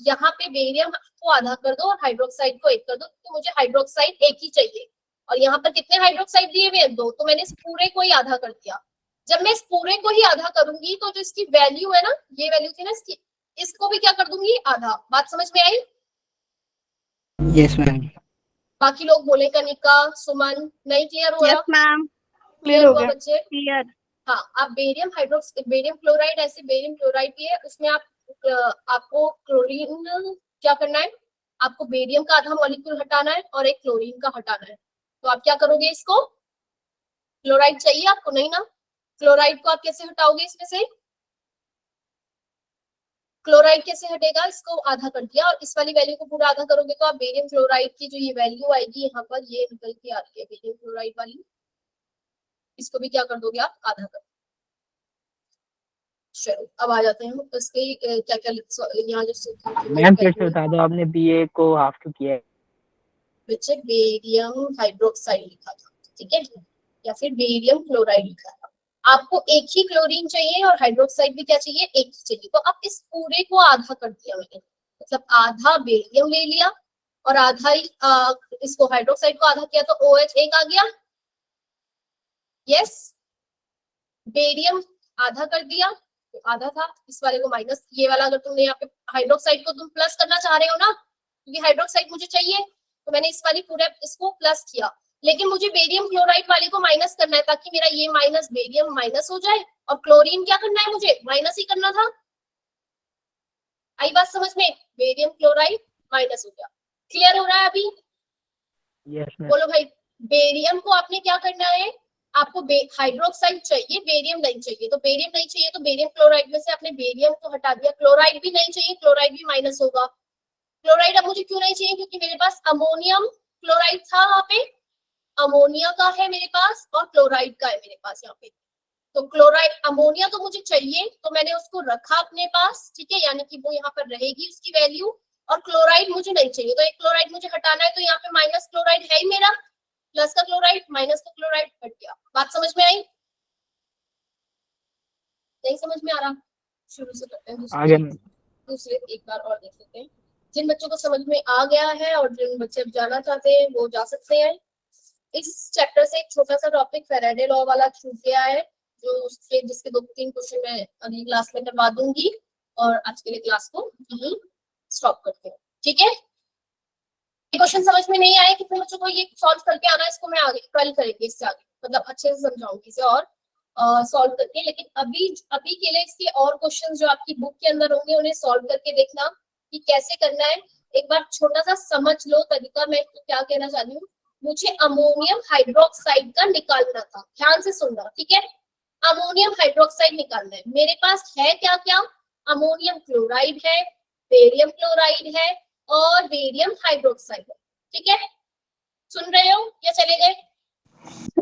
यहाँ पे बेरियम को आधा कर दो और हाइड्रोक्साइड को 1 कर दो, तो मुझे हाइड्रोक्साइड 1 ही चाहिए। और यहाँ पर कितने हाइड्रोक्साइड दिए हुए हैं? 2, तो मैंने इस पूरे को ही आधा कर दिया। जब मैं इस पूरे को ही आधा करूंगी तो जो इसकी वैल्यू है ना, ये वैल्यू थी ना इसकी, इसको भी क्या कर दूंगी? आधा। बात समझ में आई? Yes ma'am. बाकी लोग बोले, कनिका, सुमन, नहीं क्लियर हो रहा? Yes ma'am. क्लियर हो हुआ गया। बच्चे? क्लियर। हाँ, आप बेरियम क्लोराइड, ऐसे बेरियम क्लोराइड भी है, उसमें आपको क्लोरीन क्या करना है? आपको बेरियम का आधा मॉलिक्यूल हटाना है और एक क्लोरीन का हटाना है। तो आप क्या करोगे? इसको, क्लोराइड चाहिए आपको, नहीं ना? क्लोराइड को आप कैसे हटाओगे इसमें से? क्लोराइड कैसे हटेगा? इसको आधा कर दिया और इस वाली वैल्यू को पूरा आधा करोगे तो आप बेरियम क्लोराइड की जो ये वैल्यू आएगी यहाँ पर, ये निकल के आ रही है बेरियम क्लोराइड वाली, इसको भी क्या कर दोगे आप? आधा कर। चलो अब आ जाते हैं इसके क्या क्या यहाँ जो मैम फिर से बता दो, आपने BA को हाफ क्यों किया है? बच्चे बेरियम हाइड्रोक्साइड लिखा था, ठीक है, या फिर बेरियम क्लोराइड लिखा था। आपको एक ही क्लोरीन चाहिए और हाइड्रोक्साइड भी क्या चाहिए? एक ही चाहिए। तो अब इस पूरे को आधा कर दिया मैंने, मतलब आधा बेरियम ले लिया और आधा ही इसको हाइड्रोक्साइड को आधा किया, तो OH 1 आ गया। यस, बेरियम आधा कर दिया, तो आधा था, इस वाले को माइनस, ये वाला अगर तुमने यहाँ पे हाइड्रोक्साइड को तुम प्लस करना चाह रहे हो ना, क्योंकि हाइड्रोक्साइड मुझे चाहिए, तो मैंने इस वाली पूरे इसको प्लस किया। लेकिन मुझे बेरियम क्लोराइड वाले को माइनस करना है, ताकि मेरा ये माइनस बेरियम माइनस हो जाए, और क्लोरीन क्या करना है? मुझे माइनस ही करना था। आई बात समझ में? बेरियम क्लोराइड माइनस हो गया। क्लियर हो रहा है अभी? Yes ma'am. बोलो भाई, बेरियम को आपने क्या करना है, आपको हाइड्रोक्साइड चाहिए, बेरियम नहीं चाहिए। तो बेरियम नहीं चाहिए तो बेरियम क्लोराइड में से आपने बेरियम को हटा दिया, क्लोराइड भी नहीं चाहिए, क्लोराइड भी माइनस होगा। क्लोराइड अब मुझे क्यों नहीं चाहिए, क्योंकि मेरे पास अमोनियम क्लोराइड था, वहां पे अमोनिया का है मेरे पास और क्लोराइड का है मेरे पास यहाँ पे। तो क्लोराइड, अमोनिया तो मुझे चाहिए तो मैंने उसको रखा अपने पास, ठीक है, यानी कि वो यहाँ पर रहेगी उसकी वैल्यू। और क्लोराइड मुझे नहीं चाहिए तो एक क्लोराइड मुझे हटाना है, तो यहाँ पे माइनस क्लोराइड है ही मेरा, प्लस का क्लोराइड माइनस का क्लोराइड हट गया। बात समझ में आई? नहीं समझ में आ रहा? शुरू से करते हैं आगे दूसरे एक बार और देख लेते हैं। जिन बच्चों को समझ में आ गया है और जिन बच्चे अब जाना चाहते हैं वो जा सकते हैं। इस चैप्टर से एक छोटा सा टॉपिक फैराडे लॉ वाला छूट गया है, जो उसके जिसके 2-3 क्वेश्चन मैं अगली क्लास में करवा दूंगी, और आज के लिए क्लास को यहीं स्टॉप करते हैं, ठीक है? क्वेश्चन समझ में नहीं आए कितने बच्चों को ये सॉल्व करके आना है, इसको मैं आगे कल करेंगे, इससे आगे मतलब अच्छे से समझाऊंगी इसे और सॉल्व करके। लेकिन अभी के लिए इसके और क्वेश्चन जो आपकी बुक के अंदर होंगे उन्हें सॉल्व करके देखना कि कैसे करना है। एक बार छोटा सा समझ लो तरीका, मैं तो क्या कहना चाहती हूँ, मुझे अमोनियम हाइड्रोक्साइड का निकालना था, ध्यान से सुनना, ठीक है? अमोनियम हाइड्रोक्साइड निकालना है। मेरे पास है क्या क्या, अमोनियम क्लोराइड है, बेरियम क्लोराइड है और बेरियम हाइड्रोक्साइड है, ठीक है? सुन रहे हो या चले गए?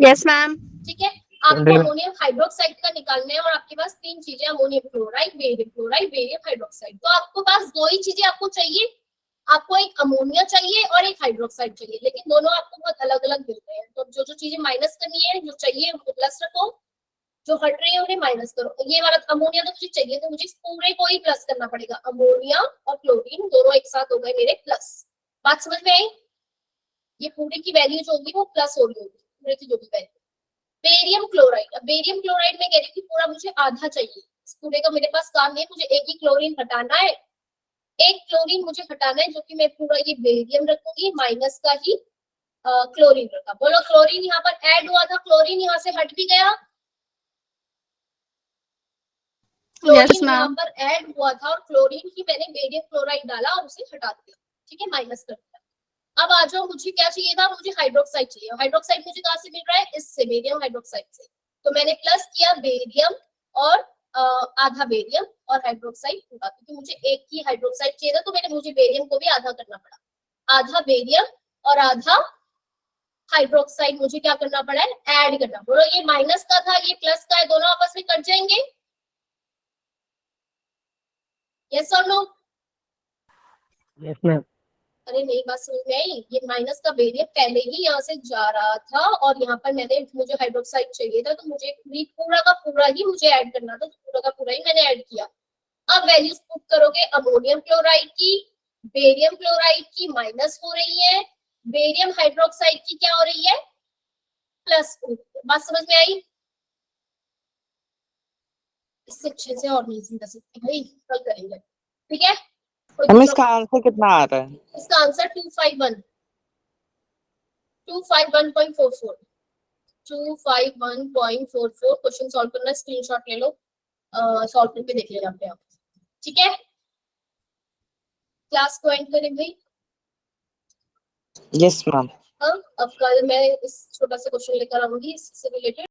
Yes ma'am. ठीक है, आपको अमोनियम हाइड्रोक्साइड का निकालना है और आपके पास 3 चीजें, अमोनियम क्लोराइड, बेरियम हाइड्रोक्साइड। तो आपको पास 2 ही चीजें आपको चाहिए, आपको एक अमोनिया चाहिए और एक हाइड्रोक्साइड चाहिए, लेकिन दोनों आपको बहुत अलग अलग मिल रहे हैं। तो जो जो चीजें माइनस करनी है, जो चाहिए उनको प्लस रखो, जो हट रही है उन्हें माइनस करो। ये वाला अमोनिया तो मुझे चाहिए, तो मुझे इस पूरे को ही प्लस करना पड़ेगा। अमोनिया और क्लोरीन दोनों एक साथ हो गए मेरे प्लस। बात समझ में आई? ये पूरे की वैल्यू जो होगी वो प्लस हो रही होगी, पूरे की जो भी वैल्यू। बेरियम क्लोराइड, अब बेरियम क्लोराइड में कह रही थी पूरा मुझे आधा चाहिए, इस पूरे का मेरे पास काम नहीं है, मुझे एक ही क्लोरीन हटाना है, एक क्लोरीन मुझे हटाना है, जो कि मैं पूरा ये बेरियम रखूंगी, माइनस का ही क्लोरीन रखा। बोलो, क्लोरीन यहाँ पर ऐड हुआ था, क्लोरीन यहाँ से हट भी गया, क्लोरीन यहाँ पर ऐड हुआ था और क्लोरीन ही मैंने बेरियम क्लोराइड डाला और उसे हटा दिया, ठीक है, माइनस कर दिया। अब आ जाओ, मुझे क्या चाहिए था, मुझे हाइड्रोक्साइड चाहिए। हाइड्रोक्साइड मुझे कहाँ से मिल रहा है, इससे, बेरियम हाइड्रोक्साइड से। तो मैंने प्लस किया बेरियम और आधा बेरियम और हाइड्रोक्साइड पूरा, क्योंकि मुझे एक ही हाइड्रोक्साइड चाहिए था, तो मुझे बेरियम को भी आधा करना पड़ा। आधा बेरियम और आधा हाइड्रोक्साइड मुझे क्या करना पड़ा है, ऐड करना। बोलो, ये माइनस का था, ये प्लस का है, दोनों आपस में कट जाएंगे, यस और नो? Yes ma'am. अरे नहीं, बात समझ में आई? ये माइनस का बेरियम पहले ही यहाँ से जा रहा था और यहाँ पर मुझे हाइड्रोक्साइड चाहिए था, तो मुझे पूरा का पूरा ही मुझे ऐड करना था, तो पूरा का पूरा ही मैंने ऐड किया। अब वैल्यूज पुट करोगे, अमोनियम क्लोराइड की, बेरियम क्लोराइड की माइनस हो रही है, बेरियम हाइड्रोक्साइड की क्या हो रही है, प्लस। बात समझ में आई? इससे अच्छे से और नहीं समझ सकते भाई, कल करेंगे, ठीक है? हम इसका आंसर कितना आ रहा है? इसका आंसर 251.44 251.44 क्वेश्चन सॉल्व करना, स्क्रीनशॉट ले लो, सॉल्व करके देख लेना अपने आप, ठीक है? क्लास को एंड करेंगे। Yes ma'am. अब कल मैं इस छोटा सा क्वेश्चन लेकर आऊंगी इससे रिलेटेड।